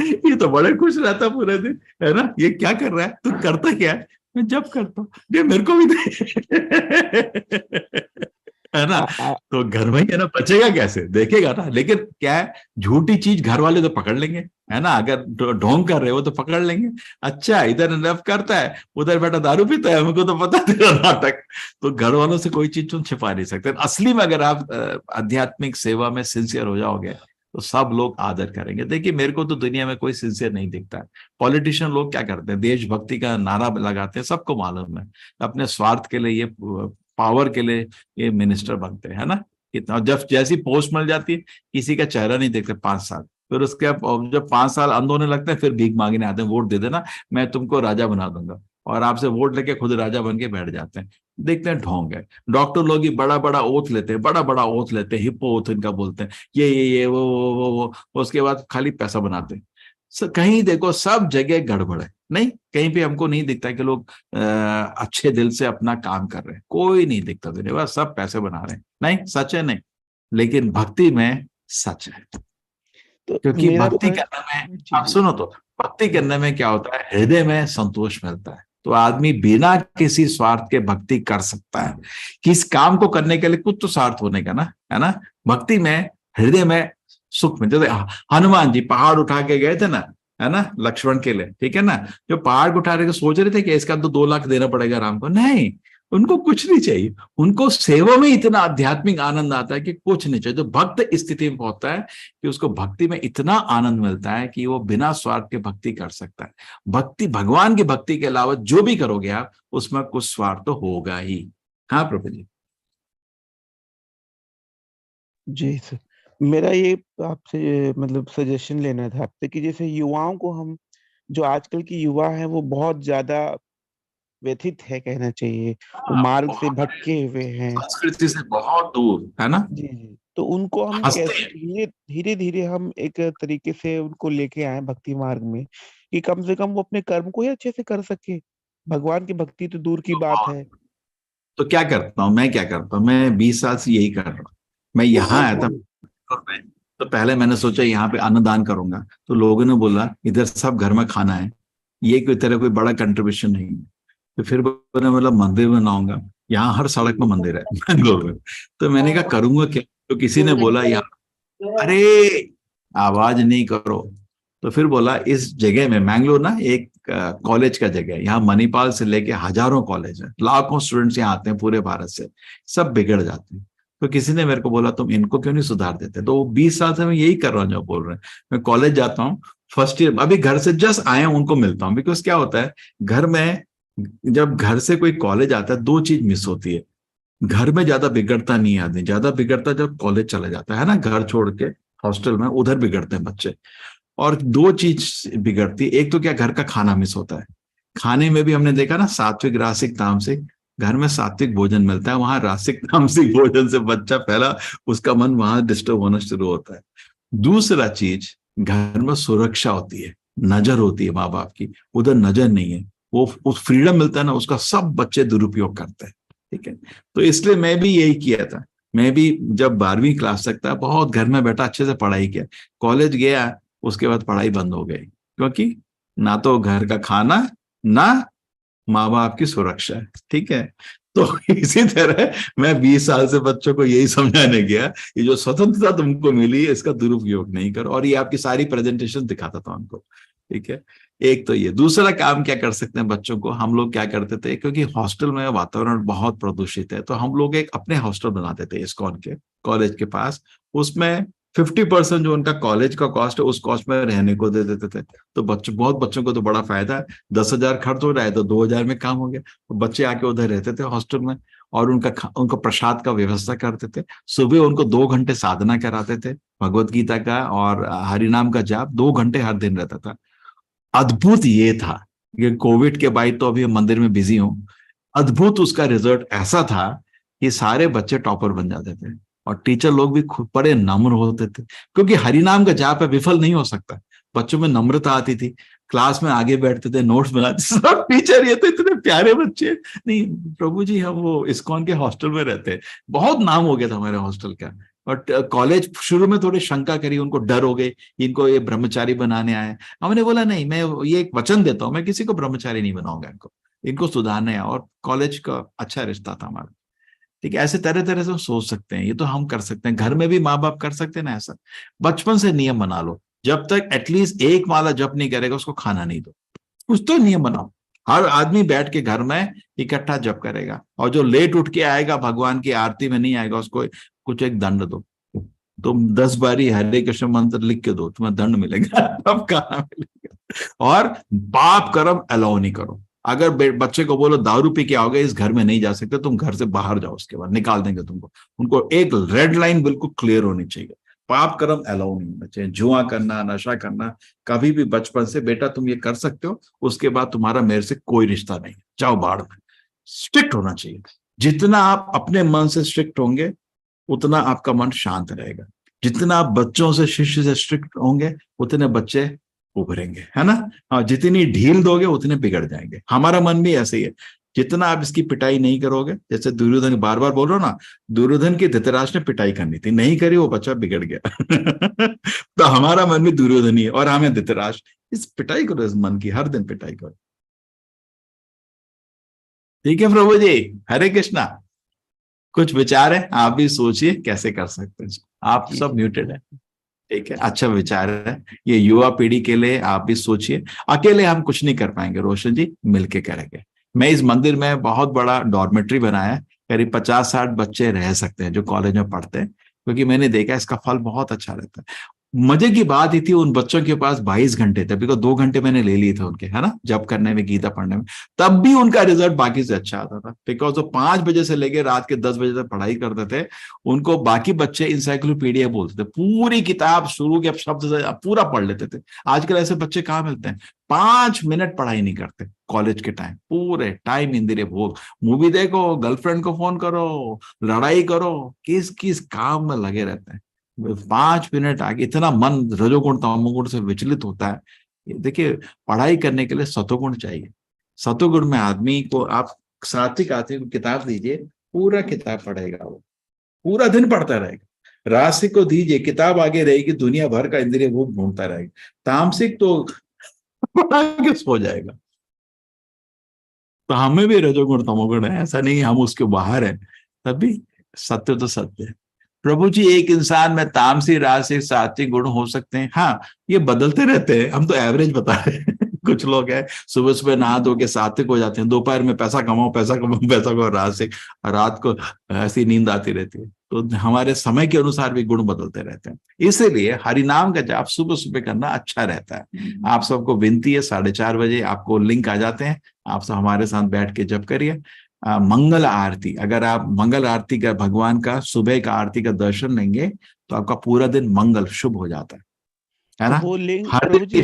ये तो बड़े खुश रहता पूरे दिन, है ना, ये क्या कर रहा है, तू करता क्या है, मैं जब करता हूँ, ये मेरे को भी दे है ना। तो घर में ही है ना, बचेगा कैसे, देखेगा ना। लेकिन क्या है, झूठी चीज घर वाले तो पकड़ लेंगे, है ना, अगर ढोंग कर रहे हो तो पकड़ लेंगे। अच्छा इधर नफ करता है, उधर बेटा दारू पीता है, हमको तो पता तेरा नाटक। तो घर वालों से कोई चीज तुम छिपा नहीं सकते। असली में अगर आप आध्यात्मिक सेवा में सिंसियर हो जाओगे तो सब लोग आदर करेंगे। देखिए मेरे को तो दुनिया में कोई सिंसियर नहीं दिखता है। पॉलिटिशियन लोग क्या करते हैं, देशभक्ति का नारा लगाते हैं, सबको मालूम है, अपने स्वार्थ के लिए, ये पावर के लिए ये मिनिस्टर बनते हैं, है ना। कितना जब जैसी पोस्ट मिल जाती है, किसी का चेहरा नहीं देखते 5 साल, फिर उसके जब 5 साल अंध होने लगते हैं, फिर भीख मांगने आते हैं, वोट दे देना, मैं तुमको राजा बना दूंगा, और आपसे वोट लेके खुद राजा बन के बैठ जाते हैं। देखते हैं ढोंग है। डॉक्टर लोग ही बड़ा बड़ा ओथ लेते हैं, बड़ा बड़ा ओथ लेते हैं, हिप्पो ओथ इनका बोलते हैं, ये वो, उसके बाद खाली पैसा बनाते हैं। कहीं देखो सब जगह गड़बड़ है, नहीं कहीं पे हमको नहीं दिखता कि लोग अच्छे दिल से अपना काम कर रहे हैं, कोई नहीं दिखता दुनिया, बस सब पैसे बना रहे हैं। नहीं सच है नहीं, लेकिन भक्ति में सच है। तो क्योंकि भक्ति करने में, आप सुनो तो, भक्ति करने में क्या होता है, हृदय में संतोष मिलता है। तो आदमी बिना किसी स्वार्थ के भक्ति कर सकता है। किस काम को करने के लिए कुछ तो स्वार्थ होने का ना, है ना। भक्ति में हृदय में सुख मिलता है। हनुमान जी पहाड़ उठा के गए थे ना, है ना, लक्ष्मण के लिए, ठीक है ना। जो पहाड़ को उठा रहे सोच रहे थे कि इसका तो 2 लाख देना पड़ेगा राम को, नहीं, उनको कुछ नहीं चाहिए, उनको सेवा में इतना आध्यात्मिक आनंद आता है कि कुछ नहीं चाहिए। तो भक्त इस स्थिति में पहुंचता है कि उसको भक्ति में इतना आनंद मिलता है कि वो बिना स्वार्थ के भक्ति कर सकता है। भक्ति, भगवान की भक्ति के अलावा जो भी करोगे आप, उसमें कुछ स्वार्थ तो होगा ही। हाँ प्रभु जी। जी सर, मेरा ये आपसे मतलब सजेशन लेना था आपसे कि जैसे युवाओं को हम, जो आजकल की युवा है वो बहुत ज्यादा व्यथित है कहना चाहिए, वो मार्ग से भटके हुए हैं, संस्कृति से बहुत दूर है ना। जी जी, तो उनको हम हंसते कैसे हैं। धीरे धीरे धीरे हम एक तरीके से उनको लेके आए भक्ति मार्ग में, कि कम से कम वो अपने कर्म को ही अच्छे से कर सके। भगवान की भक्ति तो दूर की बात है। तो क्या करता हूँ मैं, क्या करता हूँ मैं, 20 साल से यही कर रहा हूँ। मैं यहाँ आया था तो पहले मैंने सोचा यहाँ पे अन्नदान करूंगा, तो लोगों ने बोला इधर सब घर में खाना है, ये कोई तरह कोई बड़ा कंट्रीब्यूशन नहीं है। तो फिर मैंने बोला मंदिर में बनाऊंगा, यहाँ हर सड़क में मंदिर है बैंगलोर में। तो मैंने कहा करूंगा क्या, तो किसी ने बोला यहाँ, अरे आवाज नहीं करो। तो फिर बोला इस जगह में, मैंगलोर ना एक कॉलेज का जगह है, यहाँ मणिपाल से लेके हजारों कॉलेज है, लाखों स्टूडेंट्स यहाँ आते हैं पूरे भारत से, सब बिगड़ जाते हैं। तो किसी ने मेरे को बोला तुम इनको क्यों नहीं सुधार देते। तो 20 साल से मैं यही कर रहा हूँ जो बोल रहे हैं। मैं कॉलेज जाता हूँ, फर्स्ट ईयर अभी घर से जस्ट आए हैं उनको मिलता हूँ, बिकॉज क्या होता है घर में, जब घर से कोई कॉलेज आता है दो चीज मिस होती है। घर में ज्यादा बिगड़ता नहीं है आदमी, ज्यादा बिगड़ता जब कॉलेज चला जाता है ना, घर छोड़ के हॉस्टल में, उधर बिगड़ते हैं बच्चे। और दो चीज बिगड़ती है, एक तो क्या घर का खाना मिस होता है। खाने में भी हमने देखा ना, सात्विक रासिक तामसिक, घर में सात्विक भोजन मिलता है, वहां रासिक तामसिक भोजन से बच्चा पहला उसका मन वहां डिस्टर्ब होना शुरू होता है। दूसरा चीज, घर में सुरक्षा होती है, नजर होती है माँ बाप की, उधर नजर नहीं है। वो उस फ्रीडम मिलता है ना, उसका सब बच्चे दुरुपयोग करते हैं। ठीक है, तो इसलिए मैं भी यही किया था। मैं भी जब 12वीं क्लास तक था बहुत घर में बैठा अच्छे से पढ़ाई किया, कॉलेज गया उसके बाद पढ़ाई बंद हो गई, क्योंकि ना तो घर का खाना, ना माँ बाप की सुरक्षा है। ठीक है, तो इसी तरह मैं 20 साल से बच्चों को यही समझाने गया, ये जो स्वतंत्रता तुमको मिली है इसका दुरुपयोग नहीं करो, और ये आपकी सारी प्रेजेंटेशन दिखाता था उनको। ठीक है, एक तो ये। दूसरा काम क्या कर सकते हैं बच्चों को, हम लोग क्या करते थे, क्योंकि हॉस्टल में वातावरण बहुत प्रदूषित है, तो हम लोग एक अपने हॉस्टल बनाते थे इस्कॉन के कॉलेज के पास। उसमें 50% जो उनका कॉलेज का कॉस्ट है उस कॉस्ट में रहने को दे देते थे। तो बहुत बच्चों को तो बड़ा फायदा है, 10,000 खर्च हो रहा है तो 2,000 में काम हो गया। तो बच्चे आके उधर रहते थे हॉस्टल में, और उनका प्रसाद का व्यवस्था करते थे। सुबह उनको 2 घंटे साधना कराते थे, भगवत गीता का और हरिनाम का जाप 2 घंटे हर दिन रहता था। अद्भुत ये था कि कोविड के बाद तो अभी मंदिर में बिजी हूं, अद्भुत उसका रिजल्ट ऐसा था कि सारे बच्चे टॉपर बन जाते थे, और टीचर लोग भी खुद बड़े नम्र होते थे, क्योंकि हरिनाम का जाप है, विफल नहीं हो सकता। बच्चों में नम्रता आती थी, क्लास में आगे बैठते थे, नोट्स बनाते, सब टीचर ये तो इतने प्यारे बच्चे। नहीं प्रभु जी, हम वो इस्कॉन के हॉस्टल में रहते, बहुत नाम हो गया था हमारे हॉस्टल का। और कॉलेज शुरू में थोड़ी शंका करी, उनको डर हो गई, इनको ये ब्रह्मचारी बनाने आए। हमने बोला नहीं, मैं ये एक वचन देता हूँ, मैं किसी को ब्रह्मचारी नहीं बनाऊंगा, इनको सुधारने आया। और कॉलेज का अच्छा रिश्ता था हमारा। ठीक है, ऐसे तरह तरह से हम सोच सकते हैं, ये तो हम कर सकते हैं, घर में भी माँ बाप कर सकते हैं ना ऐसा। बचपन से नियम बना लो, जब तक एटलीस्ट एक माला जप नहीं करेगा उसको खाना नहीं दो, कुछ तो नियम बनाओ। हर आदमी बैठ के घर में इकट्ठा जप करेगा, और जो लेट उठ के आएगा भगवान की आरती में नहीं आएगा उसको कुछ एक दंड दो। तुम 10 बारी हरे कृष्ण मंत्र लिख के दो, तुम्हें दंड मिलेगा, तब कहाँ मिलेगा। और पाप कर्म अलाउ नहीं करो। अगर बच्चे को बोलो दारू पी के आओगे इस घर में नहीं जा सकते, तुम घर से बाहर जाओ, उसके बाद निकाल देंगे तुमको। उनको एक रेड लाइन बिल्कुल क्लियर होनी चाहिए, पाप कर्म अलाउ नहीं होना चाहिए। जुआ करना, नशा करना कभी भी बचपन से, बेटा तुम ये कर सकते हो, उसके बाद तुम्हारा मेरे से कोई रिश्ता नहीं, जाओ बाहर में। स्ट्रिक्ट होना चाहिए। जितना आप अपने मन से स्ट्रिक्ट होंगे उतना आपका मन शांत रहेगा। जितना आप बच्चों से, शिष्य से स्ट्रिक्ट होंगे उतने बच्चे उभरेंगे, है ना। हाँ, जितनी ढील दोगे उतने बिगड़ जाएंगे। हमारा मन भी ऐसे ही है, जितना आप इसकी पिटाई नहीं करोगे, जैसे दुर्योधन बार बार बोल रहा हूं ना, दुर्योधन की धृतराष्ट्र ने पिटाई करनी थी, नहीं करी, वो बच्चा बिगड़ गया। तो हमारा मन भी दुर्योधन ही है, और हमें धृतराष्ट्र, इस पिटाई करो, इस मन की हर दिन पिटाई करो। ठीक है प्रभु जी, हरे कृष्णा। कुछ विचार है, आप भी सोचिए कैसे कर सकते हैं। आप सब म्यूटेड है। ठीक है, अच्छा विचार है ये युवा पीढ़ी के लिए, आप भी सोचिए। अकेले हम कुछ नहीं कर पाएंगे रोशन जी, मिलके करेंगे। मैं इस मंदिर में बहुत बड़ा डॉर्मेट्री बनाया है, करीब 50-60 बच्चे रह सकते हैं जो कॉलेज में पढ़ते हैं, क्योंकि मैंने देखा इसका फल बहुत अच्छा रहता है। मजे की बात ही थी उन बच्चों के पास 22 घंटे थे, बिकॉज 2 घंटे मैंने ले लिए थे उनके, है ना, जब करने में, गीता पढ़ने में, तब भी उनका रिजल्ट बाकी से अच्छा आता था, बिकॉज वो 5 बजे से लेकर रात के 10 बजे तक पढ़ाई करते थे। उनको बाकी बच्चे इंसाइक्लोपीडिया बोलते थे, पूरी किताब शुरू के शब्द से पूरा पढ़ लेते थे। आजकल ऐसे बच्चे कहाँ मिलते हैं, 5 मिनट पढ़ाई नहीं करते कॉलेज के टाइम, पूरे टाइम इंद्रिय भोग, मूवी देखो, गर्लफ्रेंड को फोन करो, लड़ाई करो, किस किस काम में लगे रहते हैं। 5 मिनट आगे इतना मन रजोगुण तमोगुण से विचलित होता है। देखिए, पढ़ाई करने के लिए सतोगुण चाहिए। सतोगुण में आदमी को आप सात्विक आदमी को किताब दीजिए, पूरा किताब पढ़ेगा, वो पूरा दिन पढ़ता रहेगा। रासिक को दीजिए, किताब आगे रहेगी, दुनिया भर का इंद्रिय भोग ढूंढता रहेगा। तामसिक तो पढ़ा के सो जाएगा। तो हमें भी रजोगुण तमोगुण है, ऐसा नहीं हम उसके बाहर है, तभी सत्य तो सत्य है। प्रभु जी, एक इंसान में तामसिक रासिक सात्विक गुण हो सकते हैं? हाँ, ये बदलते रहते हैं, हम तो एवरेज बता रहे हैं। कुछ लोग हैं सुबह सुबह नहा धो के सात्विक हो जाते हैं, दोपहर में पैसा कमाओ पैसा कमाओ पैसा कमाओ रासिक, रात को ऐसी नींद आती रहती है। तो हमारे समय के अनुसार भी गुण बदलते रहते हैं, इसीलिए हरिनाम का जाप सुबह सुबह करना अच्छा रहता है। आप सबको विनती है, 4:30 बजे आपको लिंक आ जाते हैं, आप सब हमारे साथ बैठ के जप करिए। मंगल आरती, अगर आप मंगल आरती का, भगवान का सुबह का आरती का दर्शन लेंगे तो आपका पूरा दिन मंगल शुभ हो जाता है ना। वो लिंक हर प्रभु जी,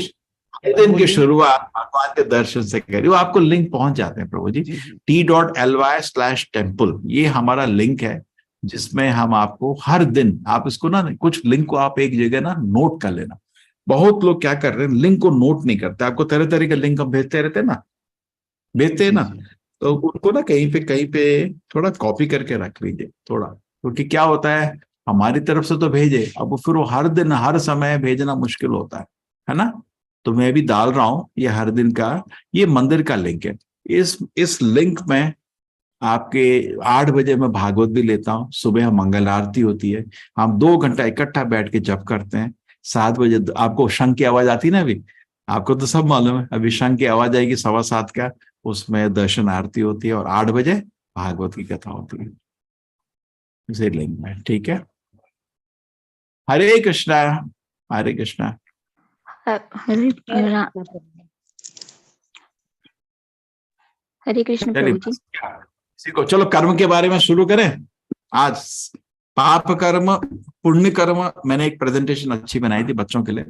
दिन की शुरुआत भगवान के दर्शन से करिए, वो आपको लिंक पहुंच जाते हैं प्रभु जी। t.ly/temple ये हमारा लिंक है, जिसमें हम आपको हर दिन, आप इसको ना, कुछ लिंक को आप एक जगह ना नोट कर लेना। बहुत लोग क्या कर रहे हैं, लिंक को नोट नहीं करते, आपको तरह तरह के लिंक हम भेजते रहते हैं ना, तो उनको ना कहीं पे थोड़ा कॉपी करके रख लीजिए थोड़ा, क्योंकि क्या होता है, हमारी तरफ से तो भेजे, अब फिर वो हर दिन हर समय भेजना मुश्किल होता है ना। तो मैं भी डाल रहा हूं ये हर दिन का, ये मंदिर का लिंक है। इस लिंक में आपके 8 बजे मैं भागवत भी लेता हूँ, सुबह मंगल आरती होती है, हम 2 घंटा इकट्ठा बैठ के जप करते हैं। 7 बजे आपको शंख की आवाज आती है ना, अभी आपको तो सब मालूम है, अभी शंख की आवाज आएगी 7:15 का, उसमें दर्शन आरती होती है, और 8 बजे भागवत की कथा होती है इसे लिंक में, ठीक है। हरे कृष्णा, हरे कृष्णा। हरे कृष्ण प्रभु जी। इसी को चलो कर्म के बारे में शुरू करें आज। पाप कर्म पुण्य कर्म, मैंने एक प्रेजेंटेशन अच्छी बनाई थी बच्चों के लिए,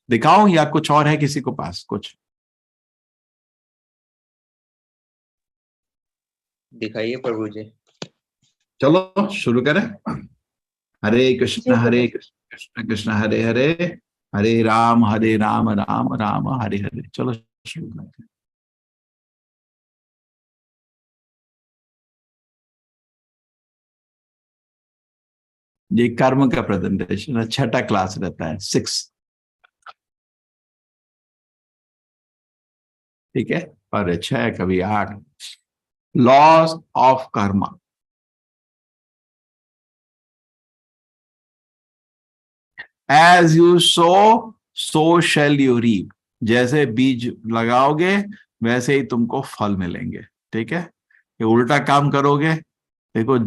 दिखाओ या कुछ और है किसी को पास कुछ? दिखाइए प्रभु जी। चलो शुरू करें। हरे कृष्ण कृष्ण कृष्ण हरे हरे, हरे राम राम राम हरे हरे। चलो शुरू करते हैं। ये कर्म का प्रेजेंटेशन है, 6टा क्लास रहता है, 6, ठीक है, और 6 कभी 8। Laws of karma. As you sow shall you reap. जैसे बीज लगाओगे वैसे ही तुमको फल मिलेंगे, ठीक है। ये उल्टा काम करोगे, देखो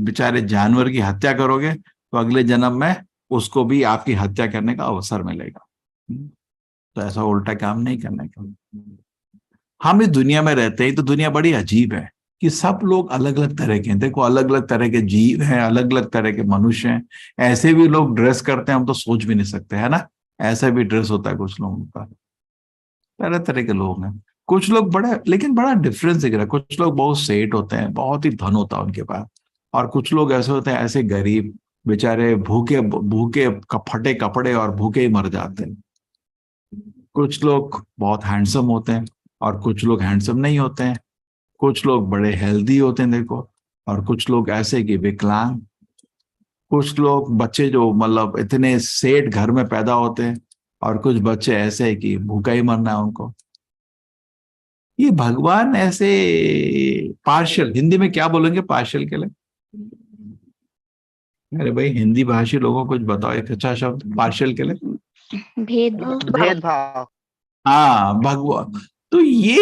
बेचारे जानवर की हत्या करोगे तो अगले जन्म में उसको भी आपकी हत्या करने का अवसर मिलेगा। तो ऐसा उल्टा काम नहीं करने का। हम इस दुनिया में रहते हैं तो दुनिया बड़ी अजीब है कि सब लोग अलग अलग तरह के हैं। देखो, अलग अलग तरह के जीव हैं, अलग अलग तरह के मनुष्य हैं। ऐसे भी लोग ड्रेस करते हैं, हम तो सोच भी नहीं सकते, है ना। ऐसा भी ड्रेस होता है कुछ लोगों का, तरह तरह के लोग हैं। कुछ लोग लेकिन बड़ा डिफरेंस दिख रहा है। कुछ लोग बहुत सेठ होते हैं, बहुत ही धन होता है उनके पास, और कुछ लोग ऐसे होते हैं, ऐसे गरीब बेचारे, भूखे भूखे फटे कपड़े और भूखे ही मर जाते हैं। कुछ लोग बहुत हैंडसम होते हैं और कुछ लोग हैंडसम नहीं होते हैं। कुछ लोग बड़े हेल्दी होते हैं, देखो, और कुछ लोग ऐसे कि विकलांग। कुछ लोग बच्चे जो मतलब इतने सेठ घर में पैदा होते हैं, और कुछ बच्चे ऐसे कि भूखा ही मरना है उनको। ये भगवान ऐसे पार्शियल, हिंदी में क्या बोलेंगे पार्शियल के लिए? अरे भाई, हिंदी भाषी लोगों को कुछ बताओ एक अच्छा शब्द पार्शियल के लिए। भेदभाव। भेदभाव। हाँ, भगवान तो ये